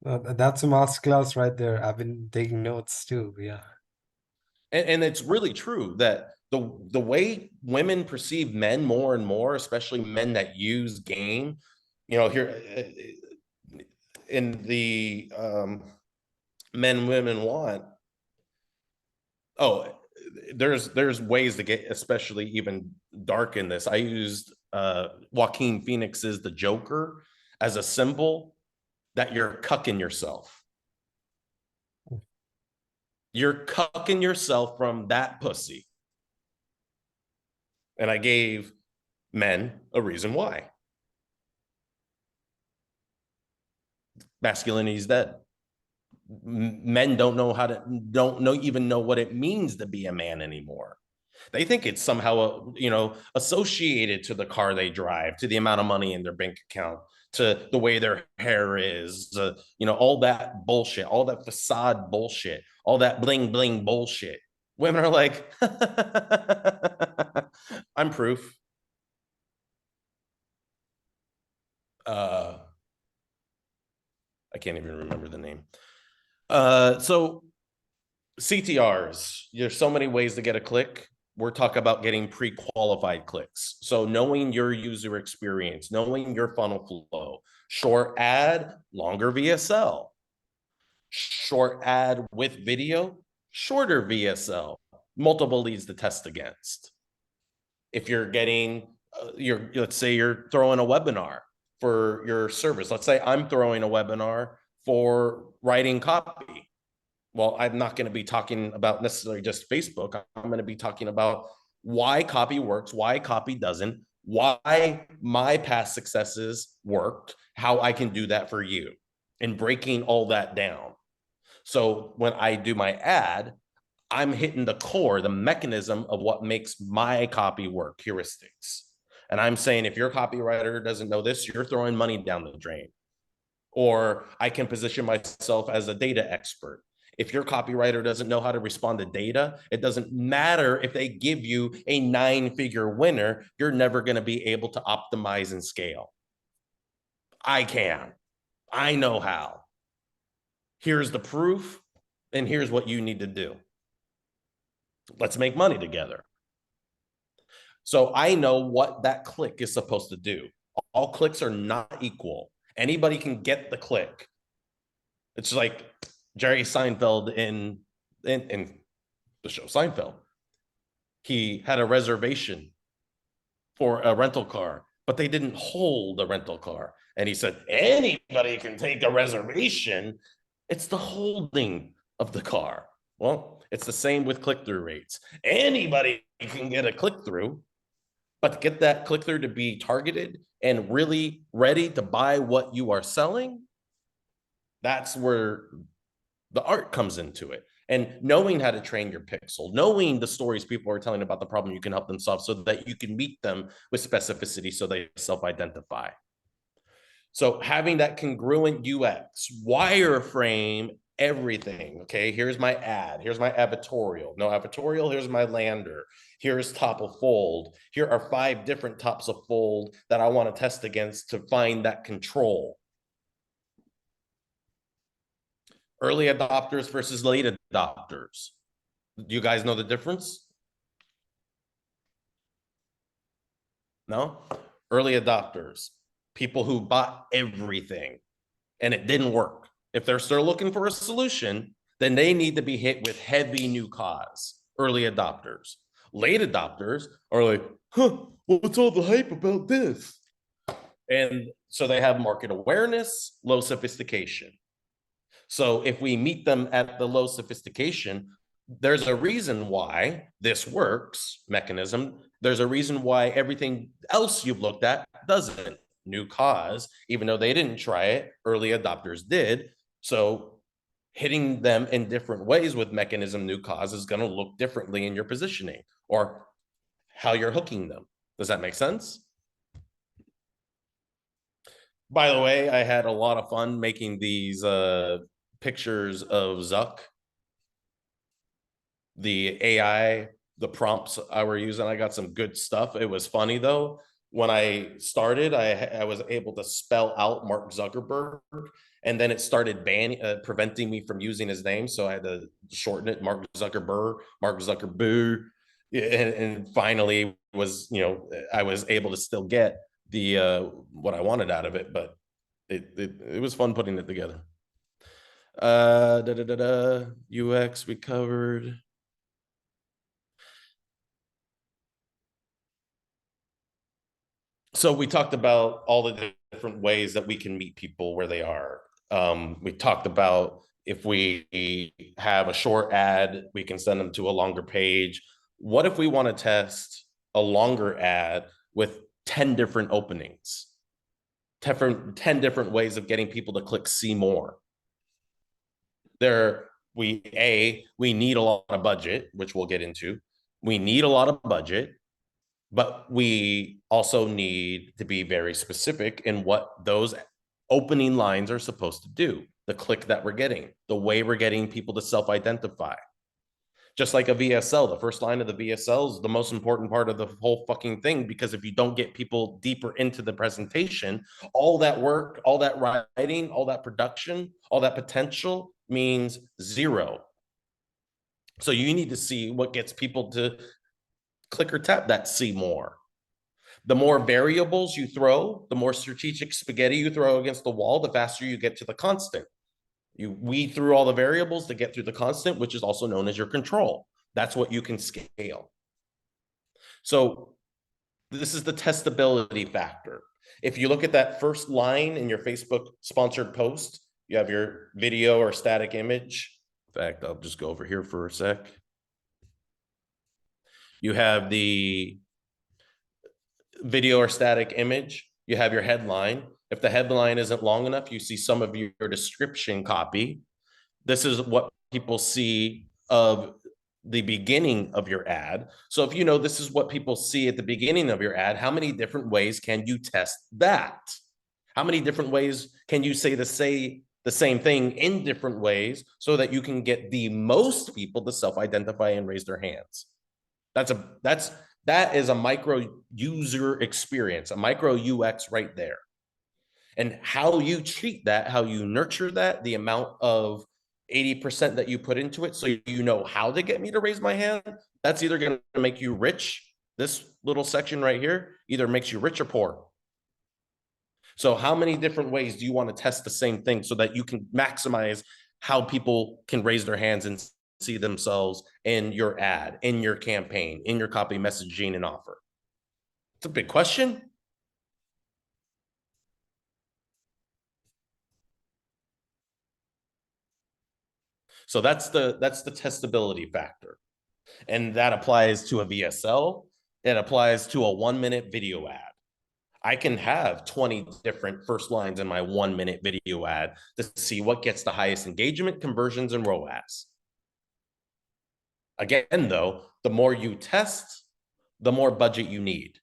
That's a masterclass right there. I've been taking notes too. Yeah. And it's really true that the way women perceive men more and more, especially men that use game, here in the men women want. Oh, there's ways to get especially even dark in this. I used Joaquin Phoenix's The Joker as a symbol that you're cucking yourself. You're cucking yourself from that pussy. And I gave men a reason why. Masculinity is dead. Men don't even know what it means to be a man anymore. They think it's somehow, associated to the car they drive, to the amount of money in their bank account, to the way their hair is, all that bullshit, all that facade bullshit, all that bling bling bullshit. Women are like, I'm proof. I can't even remember the name. So CTRs, there's so many ways to get a click. We're talking about getting pre-qualified clicks. So knowing your user experience, knowing your funnel flow, short ad, longer VSL, short ad with video, shorter VSL, multiple leads to test against. If you're getting, let's say you're throwing a webinar for your service. Let's say I'm throwing a webinar for writing copy. Well, I'm not going to be talking about necessarily just Facebook. I'm going to be talking about why copy works, why copy doesn't, why my past successes worked, how I can do that for you, and breaking all that down. So when I do my ad, I'm hitting the core, the mechanism of what makes my copy work, heuristics. And I'm saying, if your copywriter doesn't know this, you're throwing money down the drain. Or I can position myself as a data expert. If your copywriter doesn't know how to respond to data, it doesn't matter if they give you a 9-figure winner, you're never going to be able to optimize and scale. I can. I know how. Here's the proof, and here's what you need to do. Let's make money together. So I know what that click is supposed to do. All clicks are not equal. Anybody can get the click. It's like Jerry Seinfeld in the show Seinfeld. He had a reservation for a rental car, but they didn't hold a rental car. And he said, anybody can take a reservation. It's the holding of the car. Well, it's the same with click-through rates. Anybody can get a click-through, but to get that click-through to be targeted and really ready to buy what you are selling, that's where the art comes into it. And knowing how to train your pixel, knowing the stories people are telling about the problem you can help them solve so that you can meet them with specificity so they self-identify. So having that congruent UX, wireframe everything. Okay, here's my ad, here's my advertorial, no advertorial, here's my lander, here's top of fold. Here are 5 different tops of fold that I want to test against to find that control. Early adopters versus late adopters. Do you guys know the difference? No? Early adopters, people who bought everything and it didn't work. If they're still looking for a solution, then they need to be hit with heavy new cause, early adopters. Late adopters are like, huh, what's all the hype about this? And so they have market awareness, low sophistication. So if we meet them at the low sophistication, there's a reason why this works mechanism. There's a reason why everything else you've looked at doesn't. New cause, even though they didn't try it, early adopters did. So hitting them in different ways with mechanism new cause is going to look differently in your positioning or how you're hooking them. Does that make sense? By the way, I had a lot of fun making these pictures of Zuck, the AI, the prompts I were using. I got some good stuff. It was funny though. When I started, I was able to spell out Mark Zuckerberg, and then it started preventing me from using his name. So I had to shorten it, Mark Zuckerberg, Mark Zuckerberg. And finally was, I was able to still get the what I wanted out of it, but it was fun putting it together. UX we covered. So we talked about all the different ways that we can meet people where they are. We talked about if we have a short ad, we can send them to a longer page. What if we want to test a longer ad with 10 different openings? 10 different ways of getting people to click see more. We need a lot of budget, which we'll get into. We need a lot of budget, but we also need to be very specific in what those opening lines are supposed to do, the click that we're getting, the way we're getting people to self-identify. Just like a VSL, the first line of the VSL is the most important part of the whole fucking thing, because if you don't get people deeper into the presentation, all that work, all that writing, all that production, all that potential means zero. So you need to see what gets people to click or tap that see more. The more variables you throw, the more strategic spaghetti you throw against the wall, the faster you get to the constant. You weed through all the variables to get through the constant, which is also known as your control. That's what you can scale. So this is the testability factor. If you look at that first line in your Facebook sponsored post, you have your video or static image. In fact, I'll just go over here for a sec. You have the video or static image. You have your headline. If the headline isn't long enough, you see some of your description copy. This is what people see of the beginning of your ad. So if you know this is what people see at the beginning of your ad, how many different ways can you test that? How many different ways can you say the same thing in different ways so that you can get the most people to self-identify and raise their hands? That is a micro user experience, a micro UX right there. And how you treat that, how you nurture that, the amount of 80% that you put into it, so you know how to get me to raise my hand, that's either going to make you rich. This little section right here either makes you rich or poor. So how many different ways do you want to test the same thing so that you can maximize how people can raise their hands and see themselves in your ad, in your campaign, in your copy, messaging, and offer? It's a big question. So that's the testability factor. And that applies to a VSL. It applies to a 1-minute video ad. I can have 20 different first lines in my 1-minute video ad to see what gets the highest engagement, conversions, and ROAS. Again, though, the more you test, the more budget you need.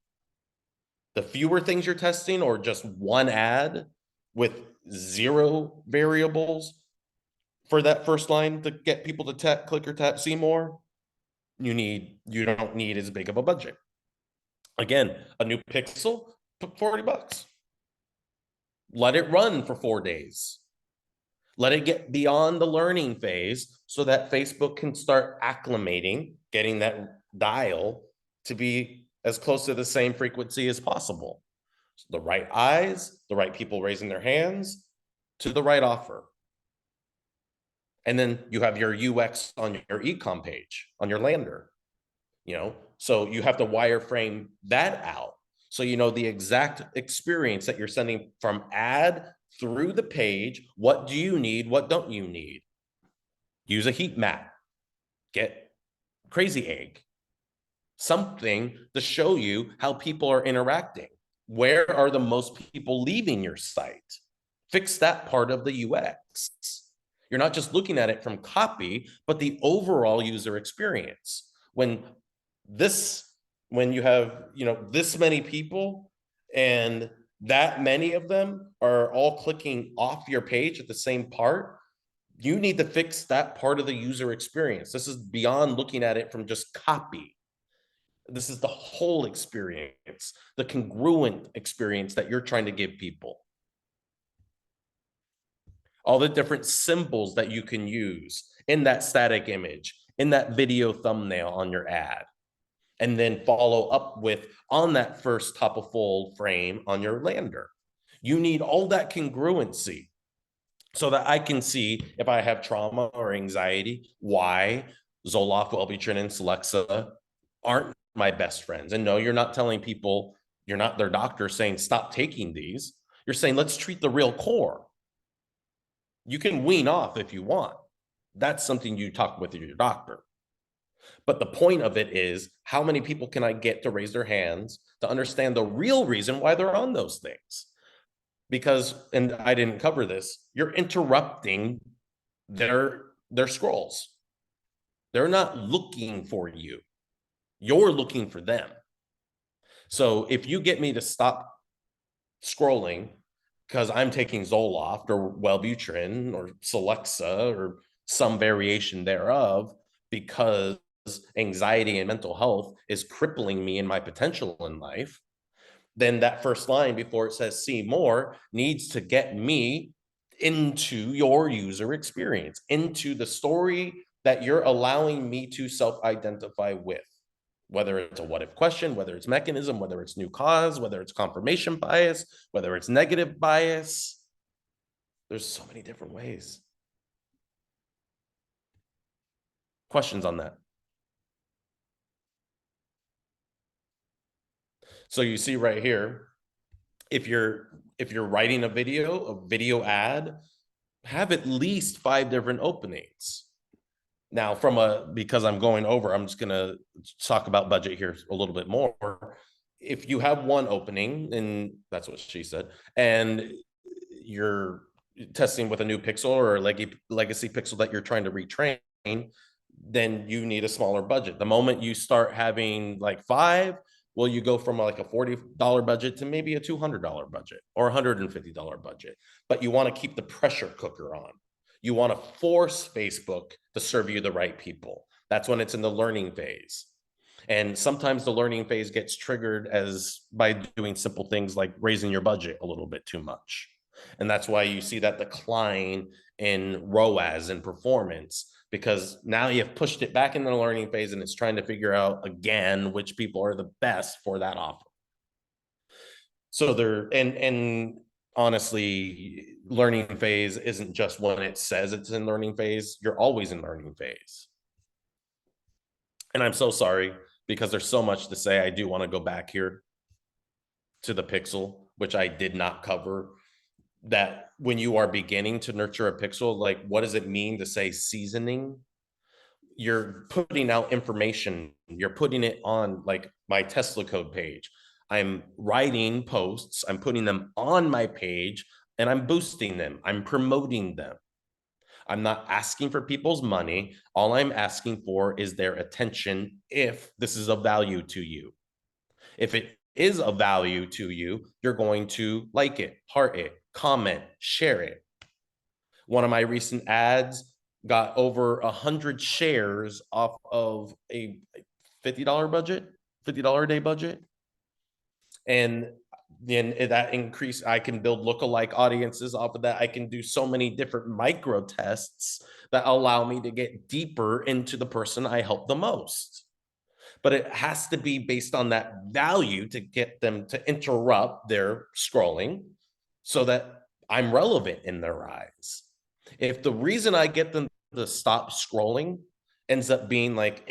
The fewer things you're testing, or just one ad with 0 variables for that first line to get people to click or tap see more, you don't need as big of a budget. Again, a new pixel, $40. Let it run for 4 days. Let it get beyond the learning phase so that Facebook can start acclimating, getting that dial to be as close to the same frequency as possible. So the right eyes, the right people raising their hands to the right offer. And then you have your UX on your ecom page, on your lander, so you have to wireframe that out. So you know the exact experience that you're sending from ad through the page. What do you need? What don't you need? Use a heat map. Get Crazy Egg. Something to show you how people are interacting. Where are the most people leaving your site? Fix that part of the UX. You're not just looking at it from copy, but the overall user experience. When you have, this many people and that many of them are all clicking off your page at the same part, you need to fix that part of the user experience. This is beyond looking at it from just copy. This is the whole experience, the congruent experience that you're trying to give people. All the different symbols that you can use in that static image, in that video thumbnail on your ad, and then follow up with on that first top of fold frame on your lander. You need all that congruency so that I can see if I have trauma or anxiety, why Zoloft, Wellbutrin, and Celexa aren't my best friends. And no, you're not telling people, you're not their doctor saying, stop taking these. You're saying, let's treat the real core. You can wean off if you want. That's something you talk with your doctor. But the point of it is, how many people can I get to raise their hands to understand the real reason why they're on those things? Because, and I didn't cover this, you're interrupting their scrolls. They're not looking for you. You're looking for them. So if you get me to stop scrolling because I'm taking Zoloft or Wellbutrin or Celexa or some variation thereof, because anxiety and mental health is crippling me in my potential in life, then that first line before it says see more needs to get me into your user experience, into the story that you're allowing me to self-identify with. Whether it's a what if question, whether it's mechanism, whether it's new cause, whether it's confirmation bias, whether it's negative bias. There's so many different ways. Questions on that? So you see right here, if you're writing a video ad, have at least 5 different openings. Now, because I'm going over, I'm just going to talk about budget here a little bit more. If you have one opening, and that's what she said, and you're testing with a new pixel or a legacy pixel that you're trying to retrain, then you need a smaller budget. The moment you start having like 5, well, you go from like a $40 budget to maybe a $200 budget or $150 budget, but you want to keep the pressure cooker on. You want to force Facebook to serve you the right people. That's when it's in the learning phase. And sometimes the learning phase gets triggered by doing simple things like raising your budget a little bit too much. And that's why you see that decline in ROAS and performance, because now you've pushed it back into the learning phase and it's trying to figure out again which people are the best for that offer. So and honestly, learning phase isn't just when it says it's in learning phase. You're always in learning phase. And I'm so sorry, because there's so much to say. I do want to go back here to the pixel, which I did not cover. That when you are beginning to nurture a pixel, like what does it mean to say seasoning? You're putting out information. You're putting it on like my Tesla code page. I'm writing posts. I'm putting them on my page and I'm boosting them. I'm promoting them. I'm not asking for people's money. All I'm asking for is their attention if this is of value to you. If it is of value to you, you're going to like it, heart it, comment, share it. One of my recent ads got over 100 shares off of a $50 budget, $50 a day budget. And then that increase, I can build lookalike audiences off of that. I can do so many different micro tests that allow me to get deeper into the person I help the most. But it has to be based on that value to get them to interrupt their scrolling so that I'm relevant in their eyes. If the reason I get them to stop scrolling ends up being like,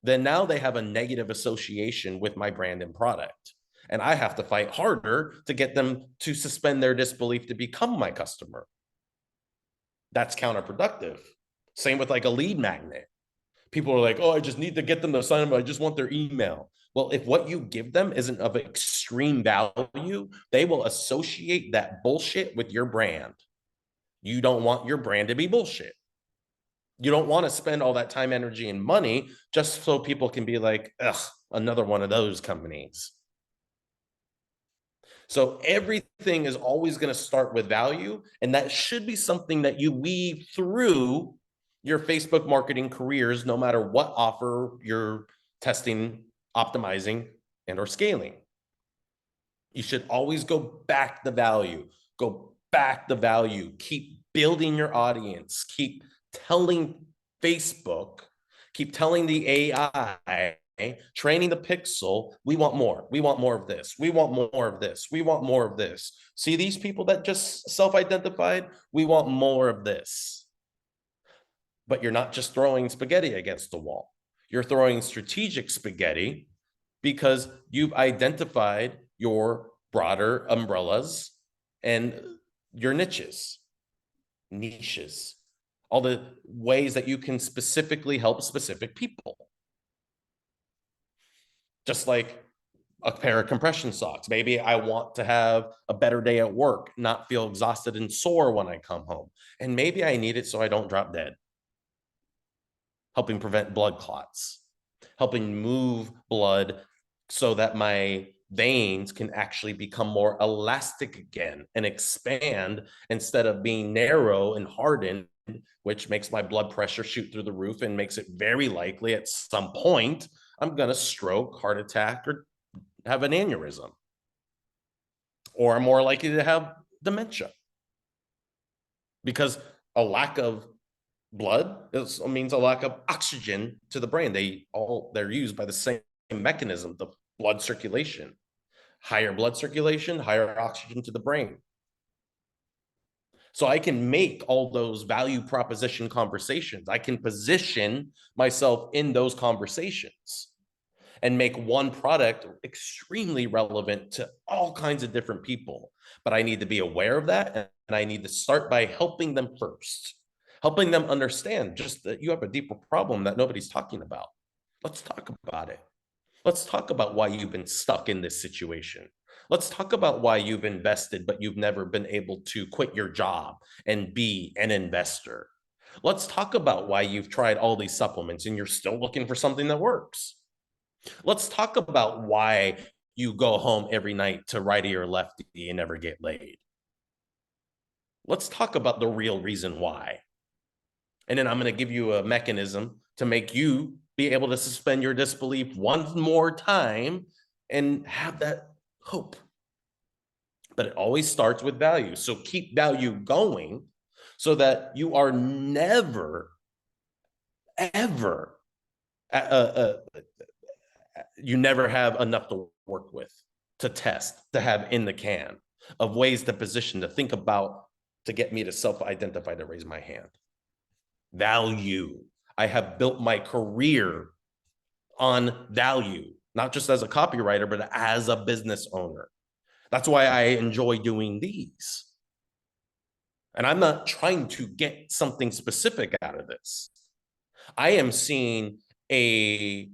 then now they have a negative association with my brand and product. And I have to fight harder to get them to suspend their disbelief to become my customer. That's counterproductive. Same with like a lead magnet. People are like, oh, I just need to get them to sign up. I just want their email. Well, if what you give them isn't of extreme value, they will associate that bullshit with your brand. You don't want your brand to be bullshit. You don't want to spend all that time, energy, and money just so people can be like, ugh, another one of those companies. So everything is always going to start with value, and that should be something that you weave through your Facebook marketing careers, no matter what offer you're testing, optimizing, and or scaling. You should always go back the value, keep building your audience, keep telling Facebook, keep telling the AI, training the pixel, we want more of this, we want more of this, we want more of this. See these people that just self-identified, we want more of this. But you're not just throwing spaghetti against the wall. You're throwing strategic spaghetti because you've identified your broader umbrellas and your niches, all the ways that you can specifically help specific people. Just like a pair of compression socks. Maybe I want to have a better day at work, not feel exhausted and sore when I come home. And maybe I need it so I don't drop dead. Helping prevent blood clots, helping move blood so that my veins can actually become more elastic again and expand instead of being narrow and hardened, which makes my blood pressure shoot through the roof and makes it very likely at some point I'm going to stroke, heart attack, or have an aneurysm. Or I'm more likely to have dementia. Because a lack of blood means a lack of oxygen to the brain. They're used by the same mechanism, the blood circulation. Higher blood circulation, higher oxygen to the brain. So I can make all those value proposition conversations. I can position myself in those conversations and make one product extremely relevant to all kinds of different people. But I need to be aware of that, and I need to start by helping them first. Helping them understand just that you have a deeper problem that nobody's talking about. Let's talk about it. Let's talk about why you've been stuck in this situation. Let's talk about why you've invested, but you've never been able to quit your job and be an investor. Let's talk about why you've tried all these supplements and you're still looking for something that works. Let's talk about why you go home every night to righty or lefty and never get laid. Let's talk about the real reason why. And then I'm going to give you a mechanism to make you be able to suspend your disbelief one more time and have that hope. But it always starts with value. So keep value going so that you are never, ever, you never have enough to work with, to test, to have in the can, of ways to position, to think about, to get me to self-identify, to raise my hand. Value. I have built my career on value, not just as a copywriter, but as a business owner. That's why I enjoy doing these. And I'm not trying to get something specific out of this. I am seeing the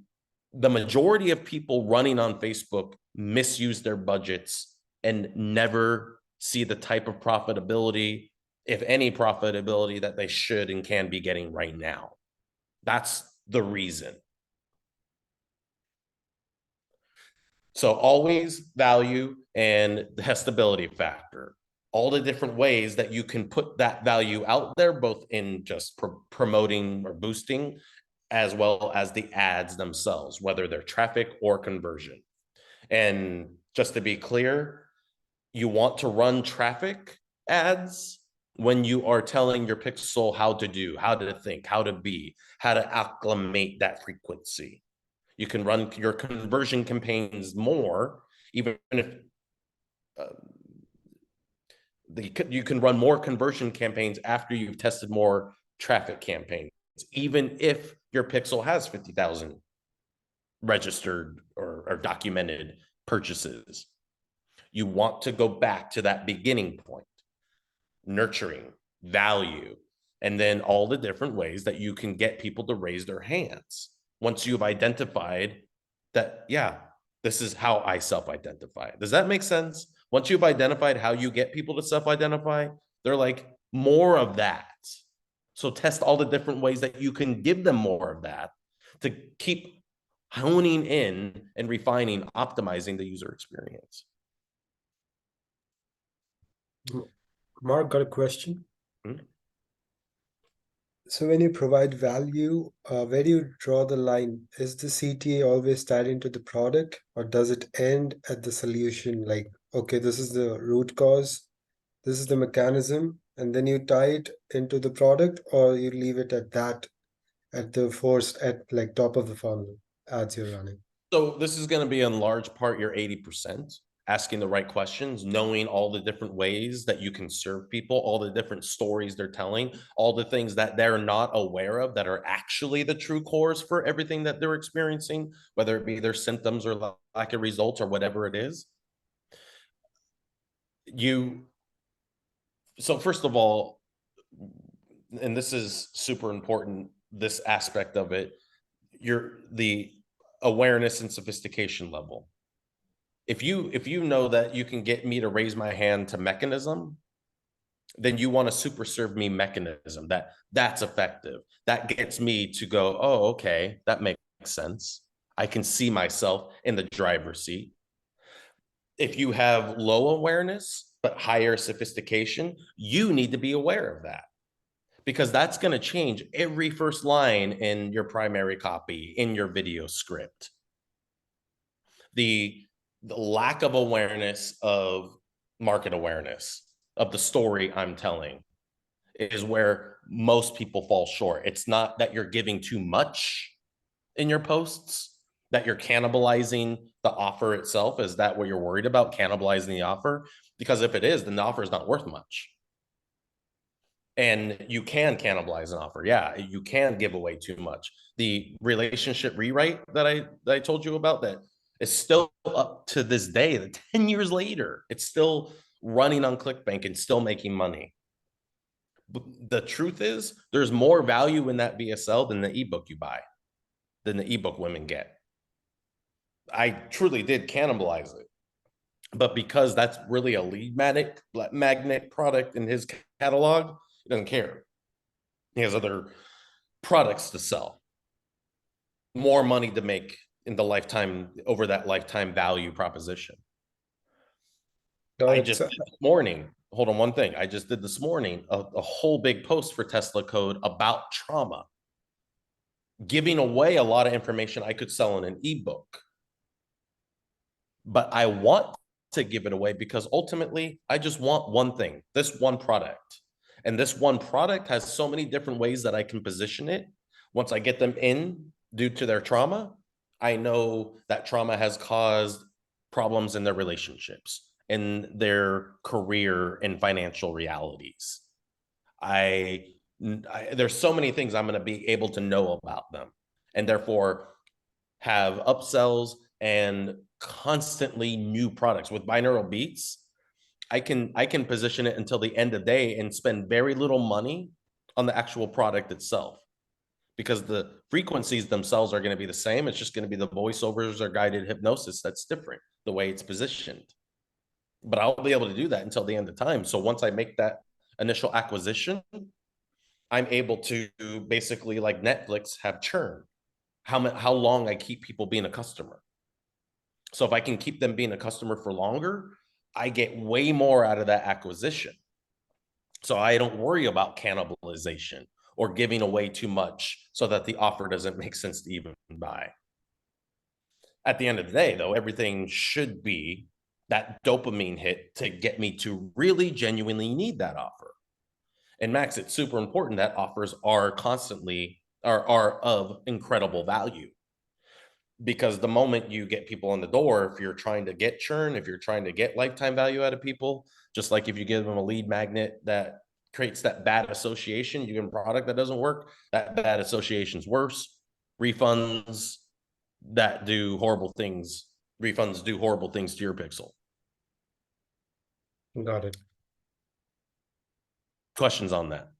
majority of people running on Facebook misuse their budgets and never see the type of profitability, if any profitability, that they should and can be getting right now. That's the reason. So always value and the testability factor. All the different ways that you can put that value out there, both in just promoting or boosting, as well as the ads themselves, whether they're traffic or conversion. And just to be clear, you want to run traffic ads when you are telling your pixel how to do, how to think, how to be, how to acclimate that frequency. You can run your conversion campaigns more, even if you can run more conversion campaigns after you've tested more traffic campaigns, even if your pixel has 50,000 registered or documented purchases. You want to go back to that beginning point, nurturing, value, and then all the different ways that you can get people to raise their hands. Once you've identified that, yeah, this is how I self-identify. Does that make sense? Once you've identified how you get people to self-identify, they're like, more of that. So test all the different ways that you can give them more of that to keep honing in and refining, optimizing the user experience. Mark, got a question? Hmm? So when you provide value, where do you draw the line? Is the CTA always tied into the product, or does it end at the solution? Like, okay, this is the root cause, this is the mechanism, and then you tie it into the product, or you leave it at that, at the first, at like top of the funnel ads you're running? So this is going to be in large part your 80%, asking the right questions, knowing all the different ways that you can serve people, all the different stories they're telling, all the things that they're not aware of that are actually the true cause for everything that they're experiencing, whether it be their symptoms or lack of results or whatever it is. So first of all, and this is super important, this aspect of it, the awareness and sophistication level. If you know that you can get me to raise my hand to mechanism, then you want to super serve me mechanism that's effective. That gets me to go, oh, okay, that makes sense. I can see myself in the driver's seat. If you have low awareness but higher sophistication, you need to be aware of that, because that's going to change every first line in your primary copy, in your video script. The lack of awareness of market awareness of the story I'm telling is where most people fall short. It's not that you're giving too much in your posts, that you're cannibalizing the offer itself. Is that what you're worried about, cannibalizing the offer? Because if it is, then the offer is not worth much. And you can cannibalize an offer. Yeah, you can give away too much. The relationship rewrite that I told you about, that is still up to this day, that 10 years later, it's still running on ClickBank and still making money. But the truth is, there's more value in that VSL than the ebook you buy, than the ebook women get. I truly did cannibalize it. But because that's really a lead magnet product in his catalog, he doesn't care. He has other products to sell, more money to make in the lifetime, over that lifetime value proposition. I just did this morning, hold on one thing. I just did this morning a whole big post for Tesla Code about trauma, giving away a lot of information I could sell in an ebook. But I want to give it away because ultimately I just want one thing, this one product. And this one product has so many different ways that I can position it. Once I get them in due to their trauma, I know that trauma has caused problems in their relationships, in their career and financial realities. There's so many things I'm going to be able to know about them, and therefore have upsells and constantly new products. With binaural beats, I can position it until the end of the day and spend very little money on the actual product itself, because the frequencies themselves are going to be the same. It's just going to be the voiceovers or guided hypnosis that's different, the way it's positioned. But I'll be able to do that until the end of time. So once I make that initial acquisition, I'm able to basically, like Netflix, have churn. How long I keep people being a customer. So if I can keep them being a customer for longer, I get way more out of that acquisition. So I don't worry about cannibalization or giving away too much so that the offer doesn't make sense to even buy. At the end of the day, though, everything should be that dopamine hit to get me to really genuinely need that offer. And Max, it's super important that offers are of incredible value. Because the moment you get people in the door, if you're trying to get churn, if you're trying to get lifetime value out of people, just like if you give them a lead magnet that creates that bad association. You get a product that doesn't work, that bad association's worse. Refunds that do horrible things, refunds do horrible things to your pixel. Got it. Questions on that?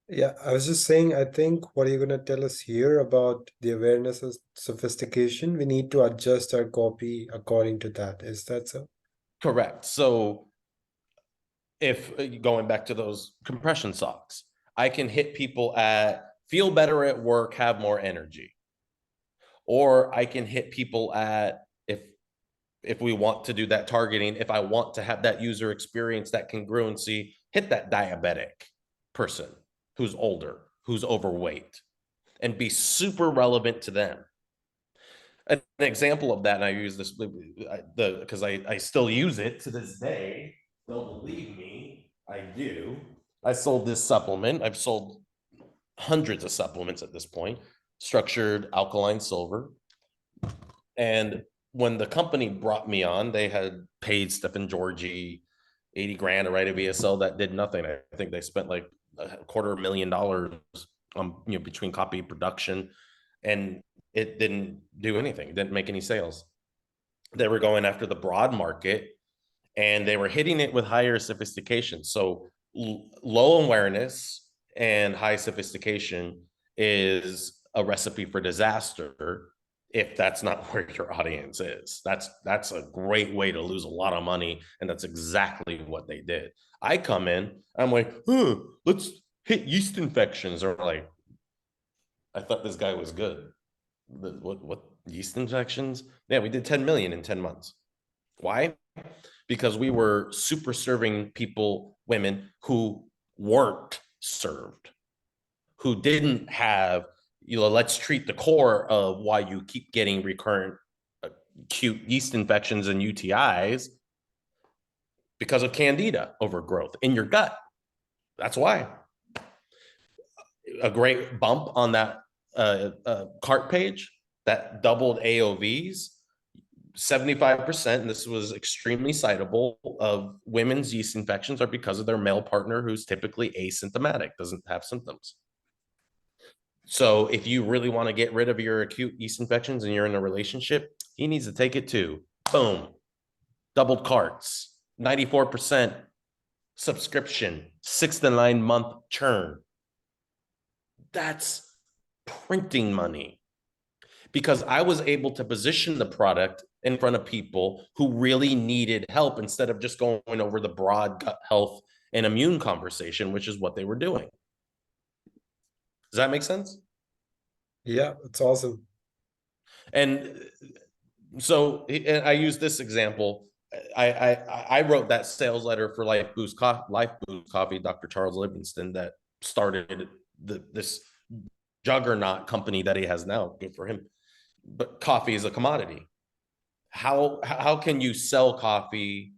Yeah, I was just saying, I think what you're going to tell us here about the awareness of sophistication, we need to adjust our copy according to that. Is that so? Correct. So if going back to those compression socks, I can hit people at feel better at work, have more energy. Or I can hit people at if we want to do that targeting, if I want to have that user experience, that congruency, hit that diabetic person who's older, who's overweight, and be super relevant to them. An example of that, and I use this because I still use it to this day. Don't believe me, I do. I sold this supplement. I've sold hundreds of supplements at this point, structured alkaline silver. And when the company brought me on, they had paid Stephen Georgie 80 grand to write a VSL that did nothing. I think they spent like $250,000 between copy production, and it didn't do anything. It didn't make any sales. They were going after the broad market and they were hitting it with higher sophistication. So low awareness and high sophistication is a recipe for disaster if that's not where your audience is. That's a great way to lose a lot of money, and that's exactly what they did. I come in, I'm like, let's hit yeast infections, or like, I thought this guy was good. What yeast infections? Yeah, we did 10 million in 10 months. Why? Because we were super serving people, women who weren't served, who didn't have, let's treat the core of why you keep getting recurrent acute yeast infections and UTIs because of candida overgrowth in your gut. That's why. A great bump on that cart page that doubled AOVs, 75%, and this was extremely citable, of women's yeast infections are because of their male partner who's typically asymptomatic, doesn't have symptoms. So if you really want to get rid of your acute yeast infections and you're in a relationship, he needs to take it too. Boom. Doubled carts, 94% subscription, 6 to 9 month churn. That's printing money, because I was able to position the product in front of people who really needed help instead of just going over the broad gut health and immune conversation, which is what they were doing. Does that make sense? Yeah, it's awesome. And so I use this example. I wrote that sales letter for Life Boost Coffee, Dr. Charles Livingston, that started this juggernaut company that he has now. Good for him. But coffee is a commodity. How can you sell coffee?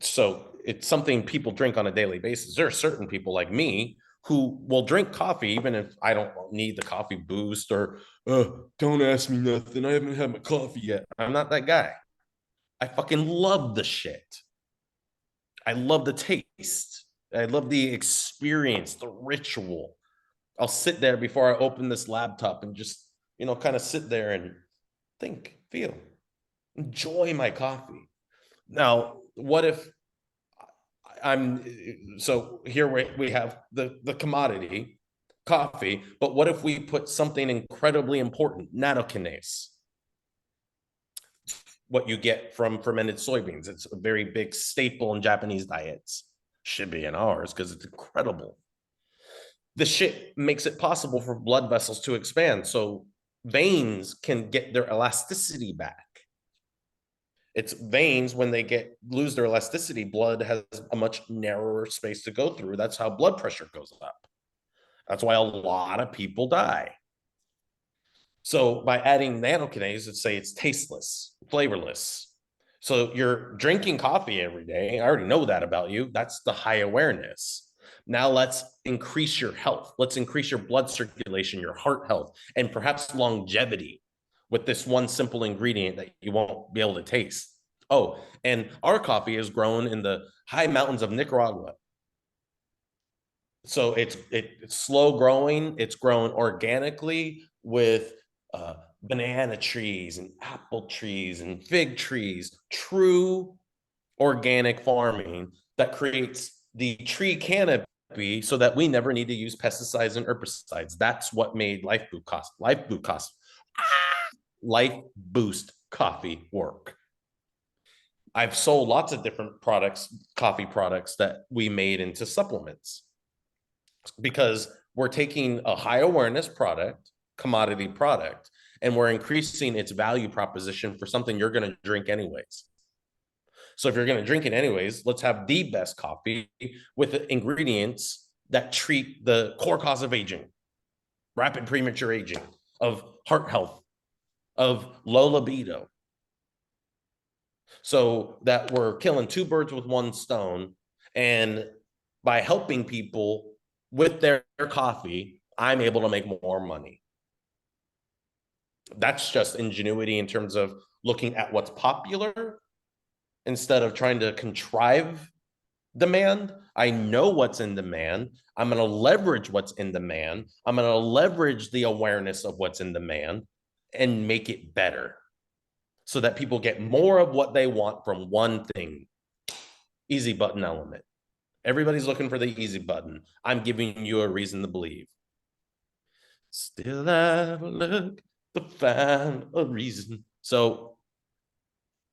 So it's something people drink on a daily basis. There are certain people like me who will drink coffee even if I don't need the coffee boost, or don't ask me nothing, I haven't had my coffee yet. I'm not that guy. I fucking love the shit. I love the taste. I love the experience, the ritual. I'll sit there before I open this laptop and just, kind of sit there and think, feel, enjoy my coffee. Now, what if so here we have the commodity coffee, but what if we put something incredibly important, nattokinase, what you get from fermented soybeans? It's a very big staple in Japanese diets, should be in ours because it's incredible. The shit makes it possible for blood vessels to expand, so veins can get their elasticity back. It's veins, when they lose their elasticity, blood has a much narrower space to go through. That's how blood pressure goes up. That's why a lot of people die. So by adding nattokinase, let's say it's tasteless, flavorless. So you're drinking coffee every day. I already know that about you. That's the high awareness. Now let's increase your health. Let's increase your blood circulation, your heart health, and perhaps longevity with this one simple ingredient that you won't be able to taste. Oh, and our coffee is grown in the high mountains of Nicaragua. So it's slow growing. It's grown organically with banana trees and apple trees and fig trees, true organic farming that creates the tree canopy so that we never need to use pesticides and herbicides. That's what made Life Boost coffee work. I've sold lots of different products, coffee products that we made into supplements, because we're taking a high awareness product, commodity product, and we're increasing its value proposition for something you're going to drink anyways. So if you're going to drink it anyways, let's have the best coffee with the ingredients that treat the core cause of aging, rapid premature aging, of heart health, of low libido. So that we're killing two birds with one stone. And by helping people with their coffee, I'm able to make more money. That's just ingenuity in terms of looking at what's popular instead of trying to contrive demand. I know what's in demand. I'm going to leverage what's in demand. I'm going to leverage the awareness of what's in demand and make it better so that people get more of what they want from one thing. Easy button element. Everybody's looking for the easy button. I'm giving you a reason to believe. Still I look to find a reason. So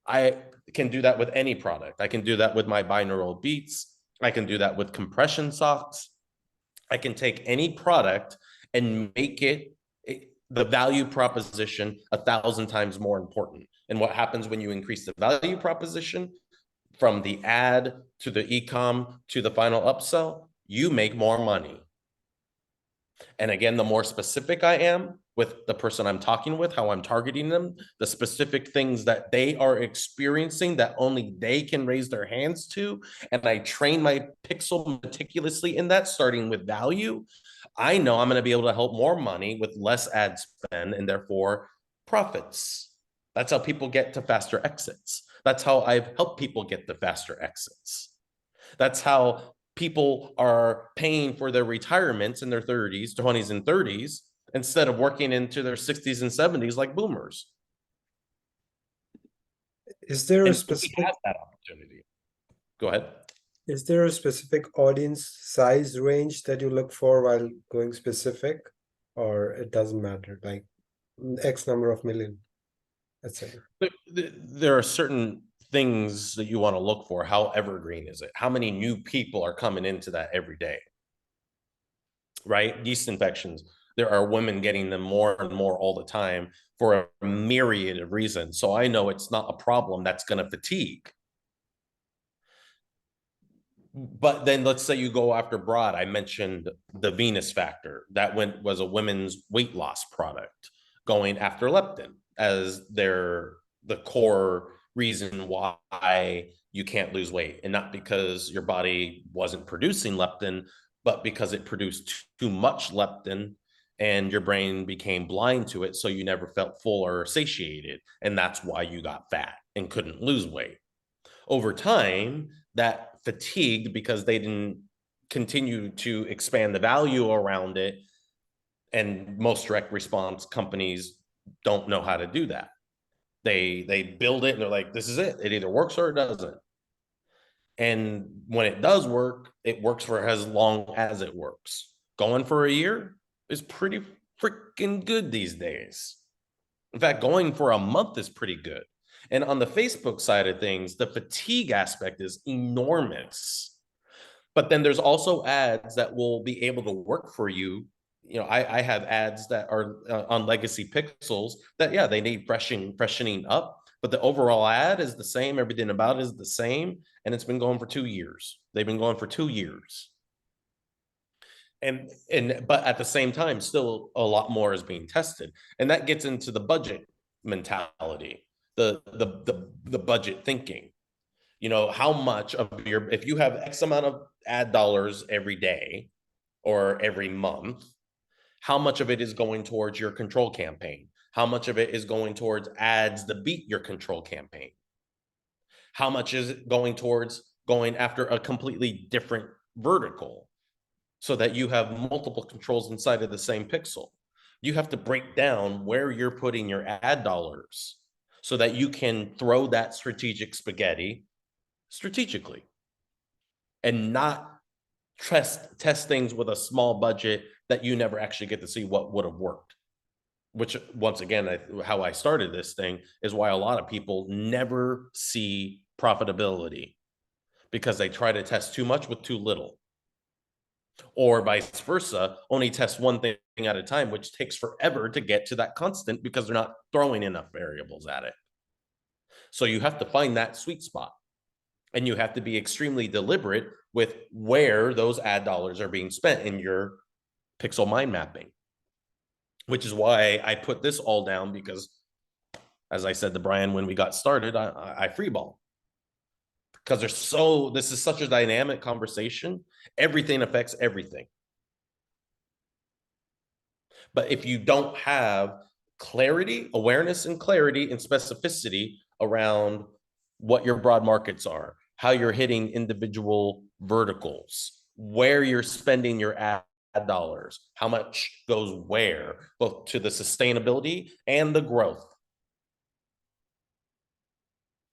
I can do that with any product. I can do that with my binaural beats. I can do that with compression socks. I can take any product and make it the value proposition 1,000 times more important. And what happens when you increase the value proposition from the ad to the e-com to the final upsell? You make more money. And again, the more specific I am with the person I'm talking with, how I'm targeting them, the specific things that they are experiencing that only they can raise their hands to, and I train my pixel meticulously in that, starting with value, I know I'm going to be able to help more money with less ad spend and therefore profits. That's how people get to faster exits. That's how I've helped people get to faster exits. That's how people are paying for their retirements in their 30s, 20s, and 30s instead of working into their 60s and 70s like boomers. Is there a And we specific have that opportunity. Go ahead. is there a specific audience size range that you look for while going specific, or it doesn't matter, like X number of million, etc.? There are certain things that you want to look for. How evergreen is it? How many new people are coming into that every day? Right? Yeast infections. There are women getting them more and more all the time for a myriad of reasons. So I know it's not a problem that's going to fatigue. But then let's say you go after broad. I mentioned the Venus factor. That was a women's weight loss product going after leptin as the core reason why you can't lose weight. And not because your body wasn't producing leptin, but because it produced too much leptin and your brain became blind to it. So you never felt full or satiated. And that's why you got fat and couldn't lose weight. Over time, that fatigued because they didn't continue to expand the value around it. And most direct response companies don't know how to do that. They build it and they're like, this is it. It either works or it doesn't. And when it does work, it works for as long as it works. Going for a year is pretty freaking good these days. In fact, going for a month is pretty good. And on the Facebook side of things, the fatigue aspect is enormous. But then there's also ads that will be able to work for you. You know, I have ads that are on legacy pixels that, yeah, they need freshening up, but the overall ad is the same. Everything about it is the same. And it's been going for 2 years. They've been going for 2 years. But at the same time, still a lot more is being tested. And that gets into the budget mentality, the budget thinking. You know, how much of if you have X amount of ad dollars every day or every month, how much of it is going towards your control campaign? How much of it is going towards ads that beat your control campaign? How much is it going towards going after a completely different vertical? so that you have multiple controls inside of the same pixel. You have to break down where you're putting your ad dollars so that you can throw that strategic spaghetti strategically and not test things with a small budget that you never actually get to see what would have worked. Which, once again, how I started this thing is why a lot of people never see profitability, because they try to test too much with too little, or vice versa, only test one thing at a time, which takes forever to get to that constant because they're not throwing enough variables at it. So you have to find that sweet spot, and you have to be extremely deliberate with where those ad dollars are being spent in your pixel mind mapping, which is why I put this all down, because as I said to Brian when we got started, I freeball, because this is such a dynamic conversation. Everything affects everything. But if you don't have clarity, awareness and clarity and specificity around what your broad markets are, how you're hitting individual verticals, where you're spending your ad dollars, how much goes where, both to the sustainability and the growth.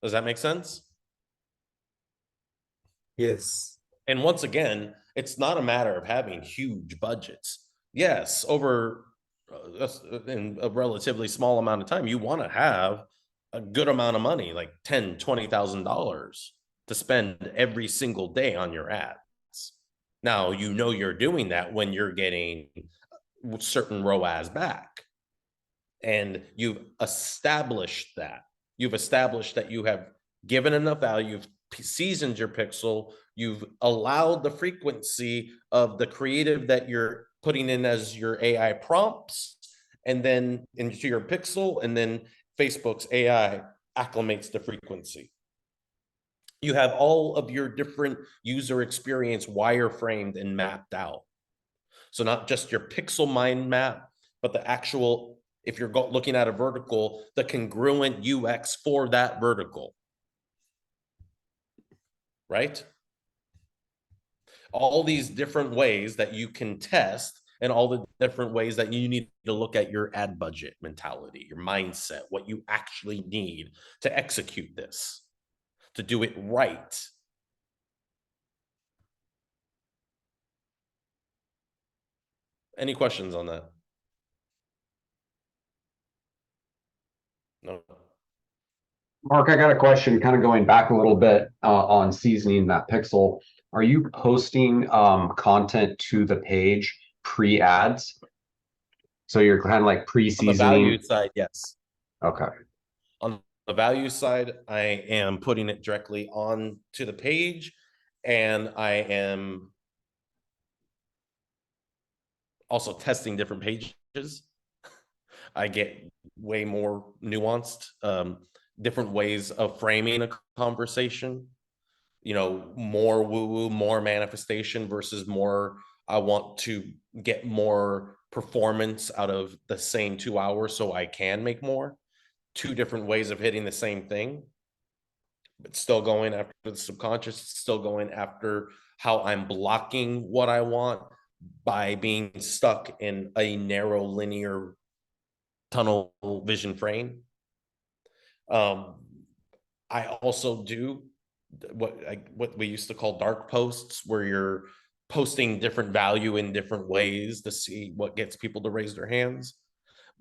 Does that make sense? Yes. And once again, it's not a matter of having huge budgets. Yes, over in a relatively small amount of time, you want to have a good amount of money, like $10,000, $20,000 to spend every single day on your ads. Now, you're doing that when you're getting certain ROAS back. And you've established that. You've established that you have given enough value, you've seasoned your pixel, you've allowed the frequency of the creative that you're putting in as your AI prompts, and then into your pixel, and then Facebook's AI acclimates the frequency. You have all of your different user experience wireframed and mapped out. So not just your pixel mind map, but the actual, if you're looking at a vertical, the congruent UX for that vertical, right? All these different ways that you can test, and all the different ways that you need to look at your ad budget mentality, your mindset, what you actually need to execute this, to do it right. Any questions on that? No. Mark, I got a question kind of going back a little bit on seasoning that pixel. Are you posting content to the page pre-ads? So you're kind of like On the pre-seasoning? value side, yes. Okay. On the value side, I am putting it directly on to the page, and I am also testing different pages. I get way more nuanced, different ways of framing a conversation, more woo-woo, more manifestation versus more, I want to get more performance out of the same 2 hours so I can make more. Two different ways of hitting the same thing, but still going after the subconscious, still going after how I'm blocking what I want by being stuck in a narrow linear tunnel vision frame. I also do what we used to call dark posts, where you're posting different value in different ways to see what gets people to raise their hands.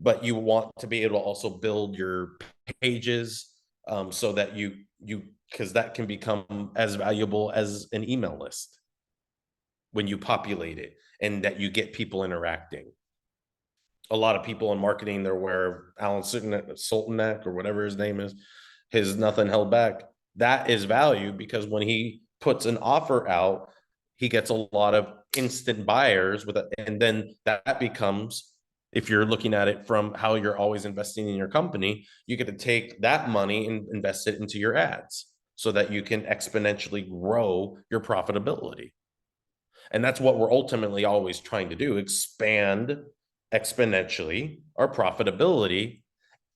But you want to be able to also build your pages, so that because that can become as valuable as an email list when you populate it and that you get people interacting. A lot of people in marketing, they're aware of Alan Sultanek or whatever his name is, his Nothing Held Back. That is value, because when he puts an offer out, he gets a lot of instant buyers with it. And then that becomes, if you're looking at it from how you're always investing in your company, you get to take that money and invest it into your ads so that you can exponentially grow your profitability. And that's what we're ultimately always trying to do, expand exponentially our profitability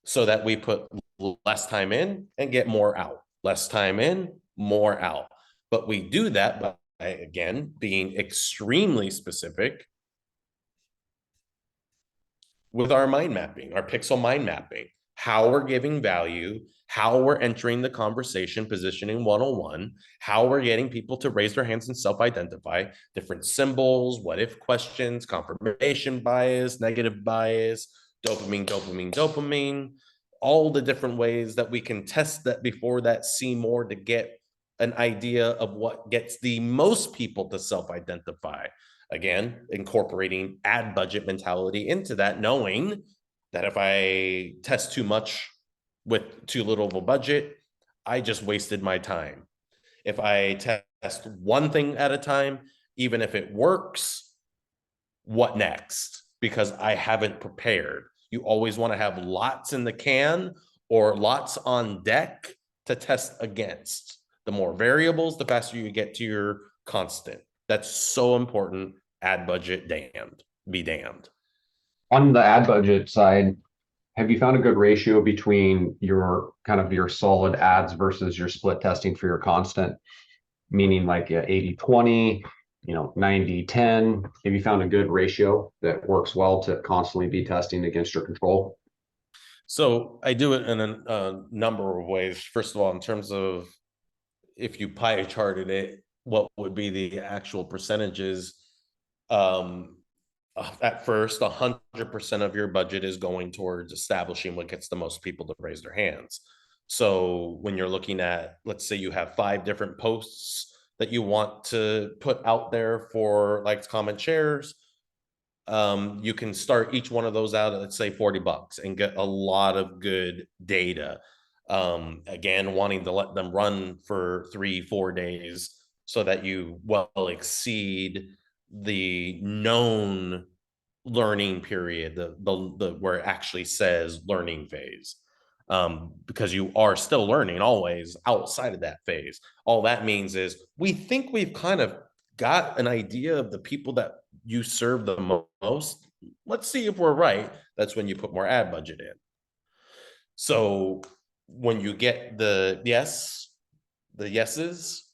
so that we put less time in and get more out, less time in, more out. But we do that by again, being extremely specific with our mind mapping, our pixel mind mapping, how we're giving value, how we're entering the conversation, positioning 101, how we're getting people to raise their hands and self-identify, different symbols, what if questions, confirmation bias, negative bias, dopamine, all the different ways that we can test that before that, see more to get an idea of what gets the most people to self-identify. Again, incorporating ad budget mentality into that, knowing that if I test too much with too little of a budget, I just wasted my time. If I test one thing at a time, even if it works, what next? Because I haven't prepared. You always want to have lots in the can or lots on deck to test against. The more variables, the faster you get to your constant. That's so important. Ad budget, damned, be damned. On the ad budget side, have you found a good ratio between your kind of your solid ads versus your split testing for your constant? Meaning like 80-20, 90-10. Have you found a good ratio that works well to constantly be testing against your control? So I do it in a number of ways. First of all, in terms of if you pie charted it, what would be the actual percentages? At first, 100% of your budget is going towards establishing what gets the most people to raise their hands. So when you're looking at, let's say you have 5 different posts that you want to put out there for likes, comment, shares, you can start each one of those out at, let's say, $40 and get a lot of good data. Again, wanting to let them run for 3-4 days so that you well exceed the known learning period, the where it actually says learning phase, because you are still learning always outside of that phase. All that means is we think we've kind of got an idea of the people that you serve the most. Let's see if we're right. That's when you put more ad budget in. So when you get the yeses,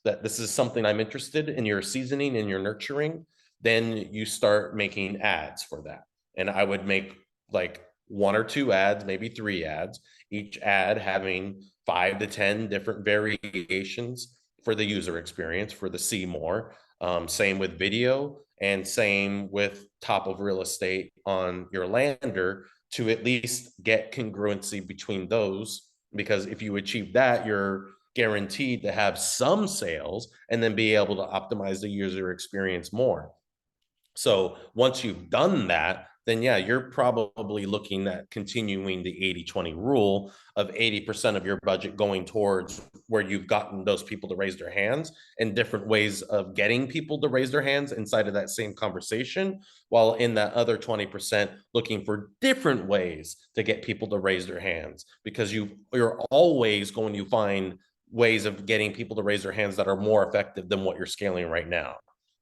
that this is something I'm interested in, your seasoning and your nurturing, then you start making ads for that. And I would make like 1 or 2 ads, maybe 3 ads, each ad having 5 to 10 different variations for the user experience, for the see more. Same with video and same with top of real estate on your lander, to at least get congruency between those. Because if you achieve that, you're guaranteed to have some sales and then be able to optimize the user experience more. So once you've done that, then yeah, you're probably looking at continuing the 80-20 rule of 80% of your budget going towards where you've gotten those people to raise their hands, and different ways of getting people to raise their hands inside of that same conversation, while in that other 20% looking for different ways to get people to raise their hands, because you're always going to find ways of getting people to raise their hands that are more effective than what you're scaling right now.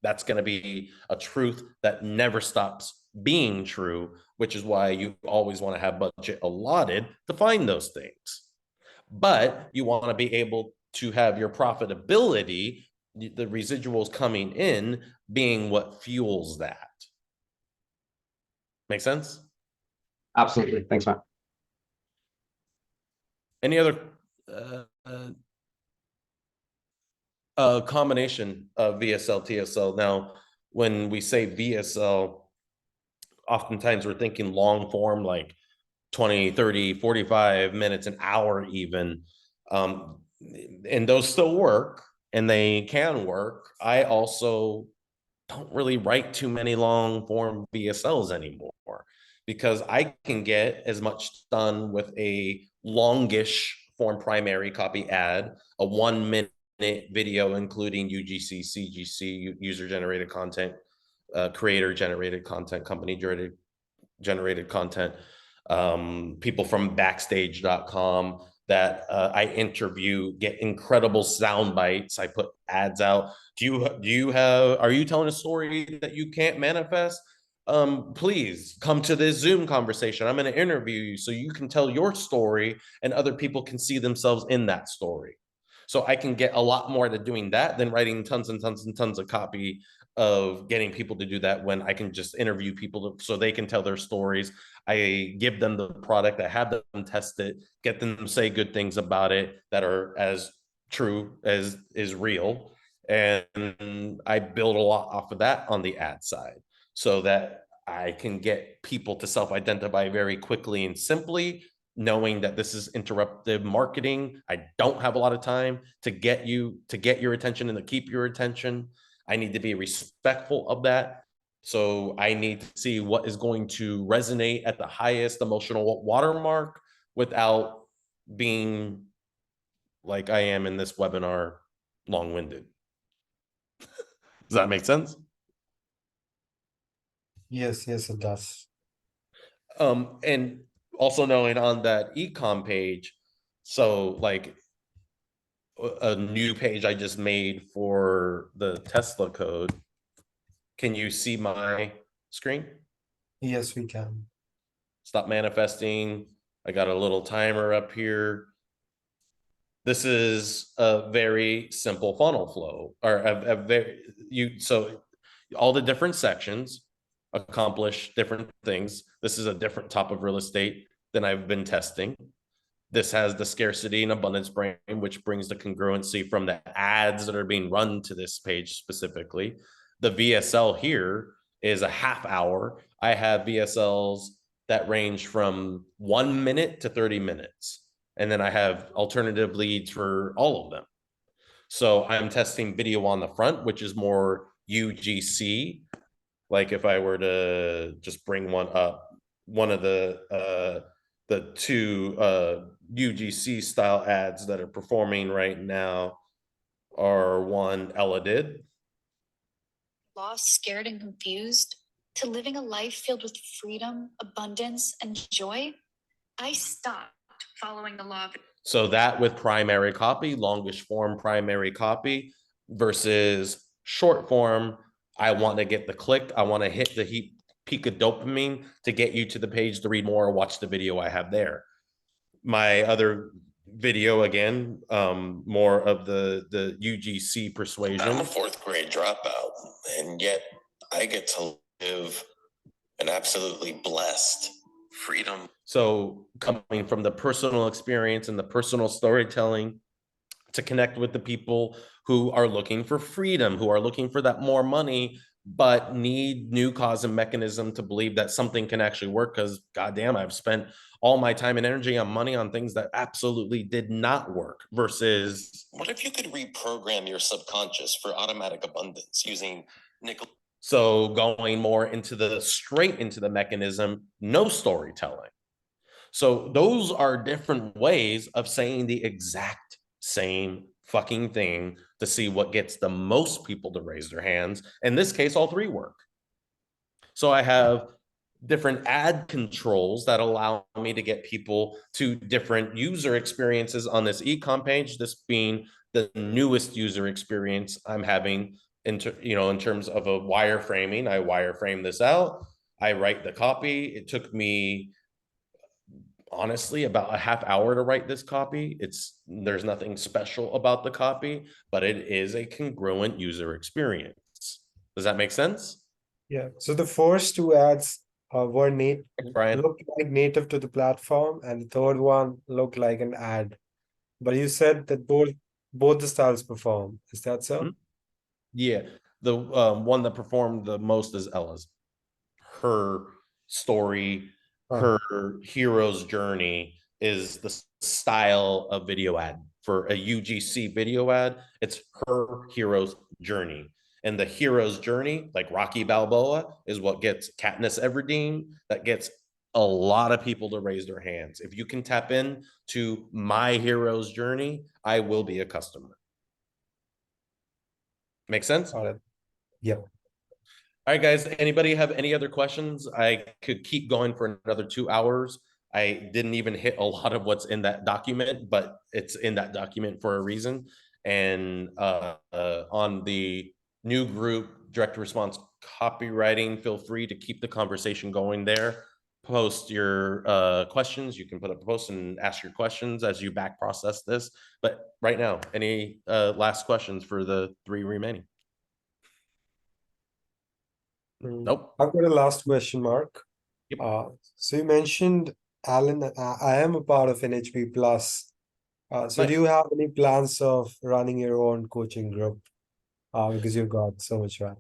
That's going to be a truth that never stops being true, which is why you always want to have budget allotted to find those things. But you want to be able to have your profitability, the residuals coming in, being what fuels that. Make sense? Absolutely. Thanks, Matt. Any other combination of VSL, TSL? Now, when we say VSL, oftentimes we're thinking long form, like 20, 30, 45 minutes, an hour even. And those still work and they can work. I also don't really write too many long form VSLs anymore, because I can get as much done with a longish form primary copy ad, a 1-minute video, including UGC, CGC, user generated content, creator generated content, company generated content, people from backstage.com that I interview, get incredible sound bites. I put ads out. Are you telling a story that you can't manifest? Please come to this Zoom conversation. I'm going to interview you so you can tell your story and other people can see themselves in that story. So I can get a lot more to doing that than writing tons and tons and tons of copy of getting people to do that, when I can just interview people so they can tell their stories. I give them the product, I have them test it, get them to say good things about it that are as true as is real. And I build a lot off of that on the ad side, so that I can get people to self-identify very quickly and simply, knowing that this is interruptive marketing. I don't have a lot of time to get your attention and to keep your attention. I need to be respectful of that. So I need to see what is going to resonate at the highest emotional watermark without being like I am in this webinar, long-winded. Does that make sense? Yes, it does. And also knowing on that ecom page, so like a new page I just made for the Tesla code. Can you see my screen? Yes, we can. Stop manifesting. I got a little timer up here. This is a very simple funnel flow, or a very, so all the different sections accomplish different things. This is a different type of real estate than I've been testing. This has the scarcity and abundance brain, which brings the congruency from the ads that are being run to this page specifically. The VSL here is a half hour. I have VSLs that range from 1 minute to 30 minutes. And then I have alternative leads for all of them. So I'm testing video on the front, which is more UGC. Like if I were to just bring one up, one of the two UGC style ads that are performing right now are one Ella did. Lost, scared, and confused, to living a life filled with freedom, abundance, and joy, I stopped following the law of. So that with primary copy, longish form primary copy versus short form, I want to get the click. I want to hit the peak of dopamine to get you to the page to read more or watch the video I have there. My other video, again, more of the UGC persuasion. I'm a fourth grade dropout, and yet I get to live an absolutely blessed freedom. So coming from the personal experience and the personal storytelling to connect with the people who are looking for freedom, who are looking for that more money, but need new cause and mechanism to believe that something can actually work, because goddamn, I've spent all my time and energy on money on things that absolutely did not work. Versus, what if you could reprogram your subconscious for automatic abundance using nickel? So going more into straight into the mechanism, no storytelling. So those are different ways of saying the exact same fucking thing to see what gets the most people to raise their hands. In this case, all three work. So I have different ad controls that allow me to get people to different user experiences on this ecom page, this being the newest user experience I'm having in terms of a wireframing. I wireframe this out. I write the copy. It took me honestly about a half hour to write this copy. There's nothing special about the copy, but it is a congruent user experience. Does that make sense? Yeah. So the first two ads were Brian? looked like native to the platform, and the third one looked like an ad. But you said that both the styles perform. Is that so? Mm-hmm. Yeah. The one that performed the most is Ella's. Her story, her hero's journey is the style of video ad. For a UGC video ad, it's her hero's journey. And the hero's journey, like Rocky Balboa, is what gets Katniss Everdeen, that gets a lot of people to raise their hands. If you can tap in to my hero's journey, I will be a customer. Make sense? Got it. Yep. All right, guys, anybody have any other questions? I could keep going for another 2 hours. I didn't even hit a lot of what's in that document, but it's in that document for a reason. And on the new group, direct response copywriting, feel free to keep the conversation going there. post your questions. You can put up a post and ask your questions as you back process this. But right now, any last questions for the 3 remaining? Nope. I've got a last question, Mark. Yep. So you mentioned, Alan, I am a part of NHP Plus. So do Nice. you have any plans of running your own coaching group? Because you've got so much fun.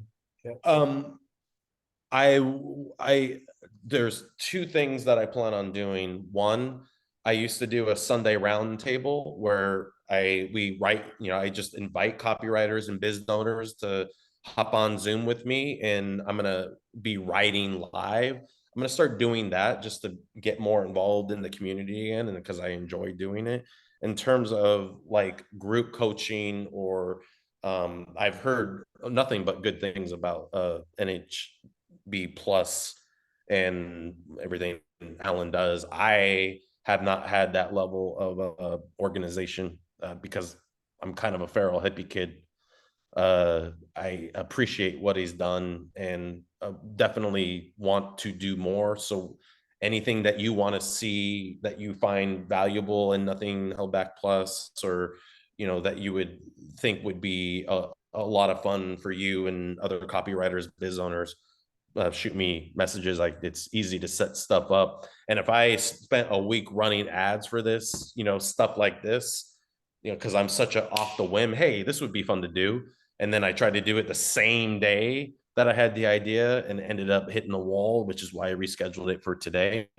I there's 2 things that I plan on doing. One, I used to do a Sunday roundtable where we write, I just invite copywriters and business owners to hop on Zoom with me, and I'm gonna be writing live. I'm gonna start doing that just to get more involved in the community again, and because I enjoy doing it. In terms of like group coaching or I've heard nothing but good things about NHB Plus and everything Alan does. I have not had that level of organization because I'm kind of a feral hippie kid. I appreciate what he's done and definitely want to do more. So anything that you want to see that you find valuable and Nothing Held Back Plus, or that you would think would be a lot of fun for you and other copywriters, biz owners, shoot me messages. Like, it's easy to set stuff up. And if I spent a week running ads for this, stuff like this, because I'm such a off the whim, hey, this would be fun to do. And then I tried to do it the same day that I had the idea and ended up hitting the wall, which is why I rescheduled it for today.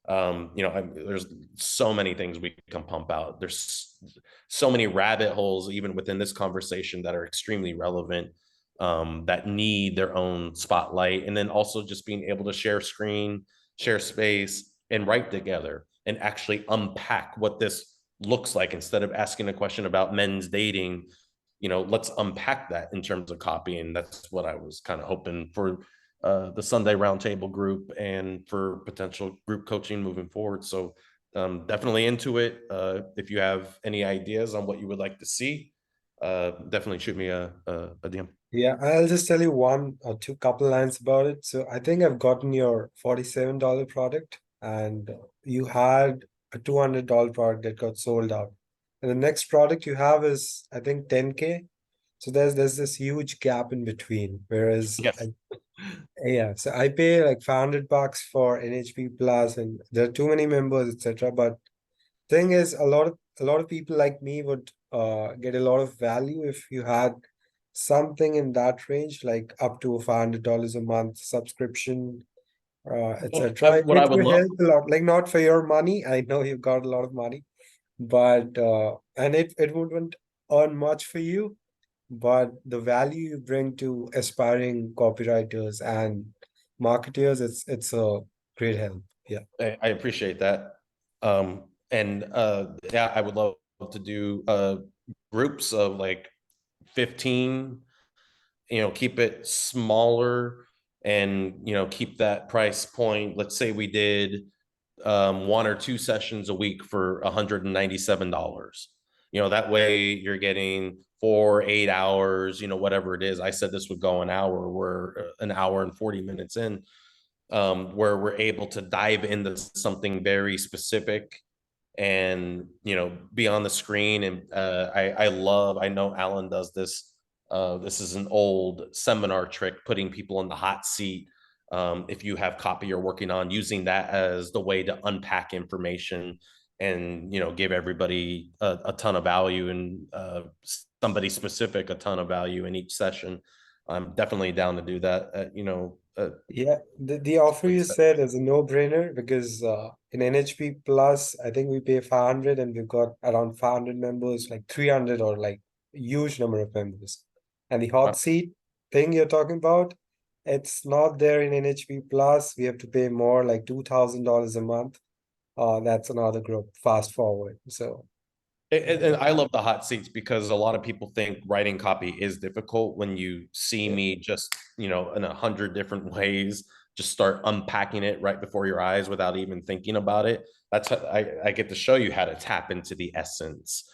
There's so many things we can pump out. There's so many rabbit holes, even within this conversation, that are extremely relevant, that need their own spotlight. And then also just being able to share screen, share space, and write together and actually unpack what this looks like. Instead of asking a question about men's dating, let's unpack that in terms of copy. And that's what I was kind of hoping for the Sunday roundtable group and for potential group coaching moving forward. So definitely into it. If you have any ideas on what you would like to see, definitely shoot me a DM. Yeah, I'll just tell you one or two couple lines about it. So I think I've gotten your $47 product, and you had a $200 product that got sold out. And the next product you have is, I think, 10K. So there's this huge gap in between. Whereas Yes. yeah, so I pay like $500 for NHP Plus, and there are too many members, etc. But thing is, a lot of people like me would get a lot of value if you had something in that range, like up to $500 a month subscription, etc. What I It would would love, help a lot. Like, not for your money. I know you've got a lot of money, but and it wouldn't earn much for you, but the value you bring to aspiring copywriters and marketers, it's a great help. Yeah. I appreciate that. And yeah, I would love to do groups of like 15, keep it smaller and, keep that price point. Let's say we did 1 or 2 sessions a week for $197. That way you're getting 8 hours, whatever it is. I said this would go an hour. We're an hour and 40 minutes in, where we're able to dive into something very specific and be on the screen. And I know Alan does this. This is an old seminar trick, putting people in the hot seat. If you have copy you're working on, using that as the way to unpack information and give everybody a ton of value, and somebody specific a ton of value in each session. I'm definitely down to do that. Yeah, the offer you said is a no-brainer, because in NHP Plus, I think we pay 500 and we've got around 500 members, like 300, or like huge number of members. And the hot seat thing you're talking about, it's not there in NHP Plus. We have to pay more, like $2,000 a month. That's another group, fast forward. So And I love the hot seats because a lot of people think writing copy is difficult. When you see me just, in 100 different ways, just start unpacking it right before your eyes without even thinking about it. That's how I get to show you how to tap into the essence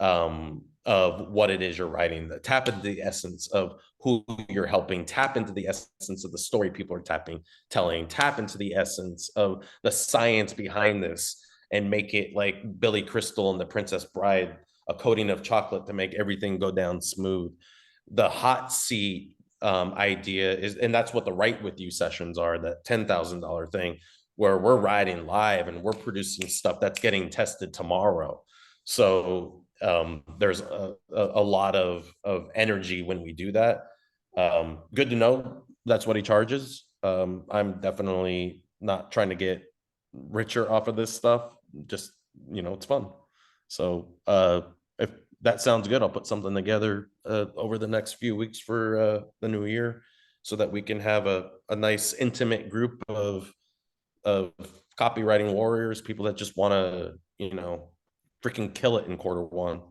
of what it is you're writing. Tap into the essence of who you're helping. Tap into the essence of the story people are telling. Tap into the essence of the science behind this, and make it like Billy Crystal and the Princess Bride, a coating of chocolate to make everything go down smooth. The hot seat idea is, and that's what the Write With You sessions are, that $10,000 thing, where we're riding live and we're producing stuff that's getting tested tomorrow. So there's a lot of energy when we do that. Good to know that's what he charges. I'm definitely not trying to get richer off of this stuff. Just, it's fun. So if that sounds good, I'll put something together over the next few weeks for the new year, so that we can have a nice intimate group of copywriting warriors, people that just want to, freaking kill it in quarter 1.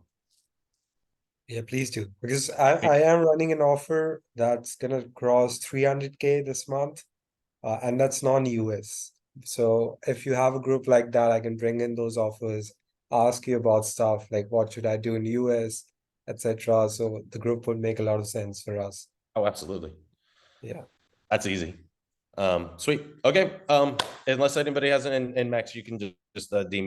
Yeah, please do. Because I am running an offer that's gonna cross 300K this month, and that's non-US. So if you have a group like that, I can bring in those offers, ask you about stuff like what should I do in US, etc. So the group would make a lot of sense for us. Oh, absolutely. Yeah. That's easy. Sweet. Okay. Unless anybody has an, and Max, you can just DM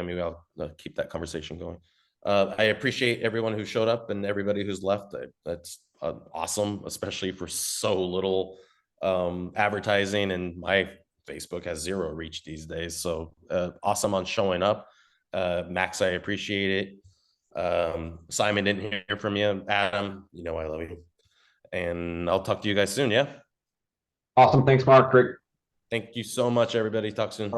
me. I'll keep that conversation going. I appreciate everyone who showed up and everybody who's left. That's awesome, especially for so little advertising, and my Facebook has 0 reach these days. So awesome on showing up. Max, I appreciate it. Simon, didn't hear from you. Adam, I love you. And I'll talk to you guys soon. Yeah. Awesome. Thanks, Mark. Great. Thank you so much, everybody. Talk soon.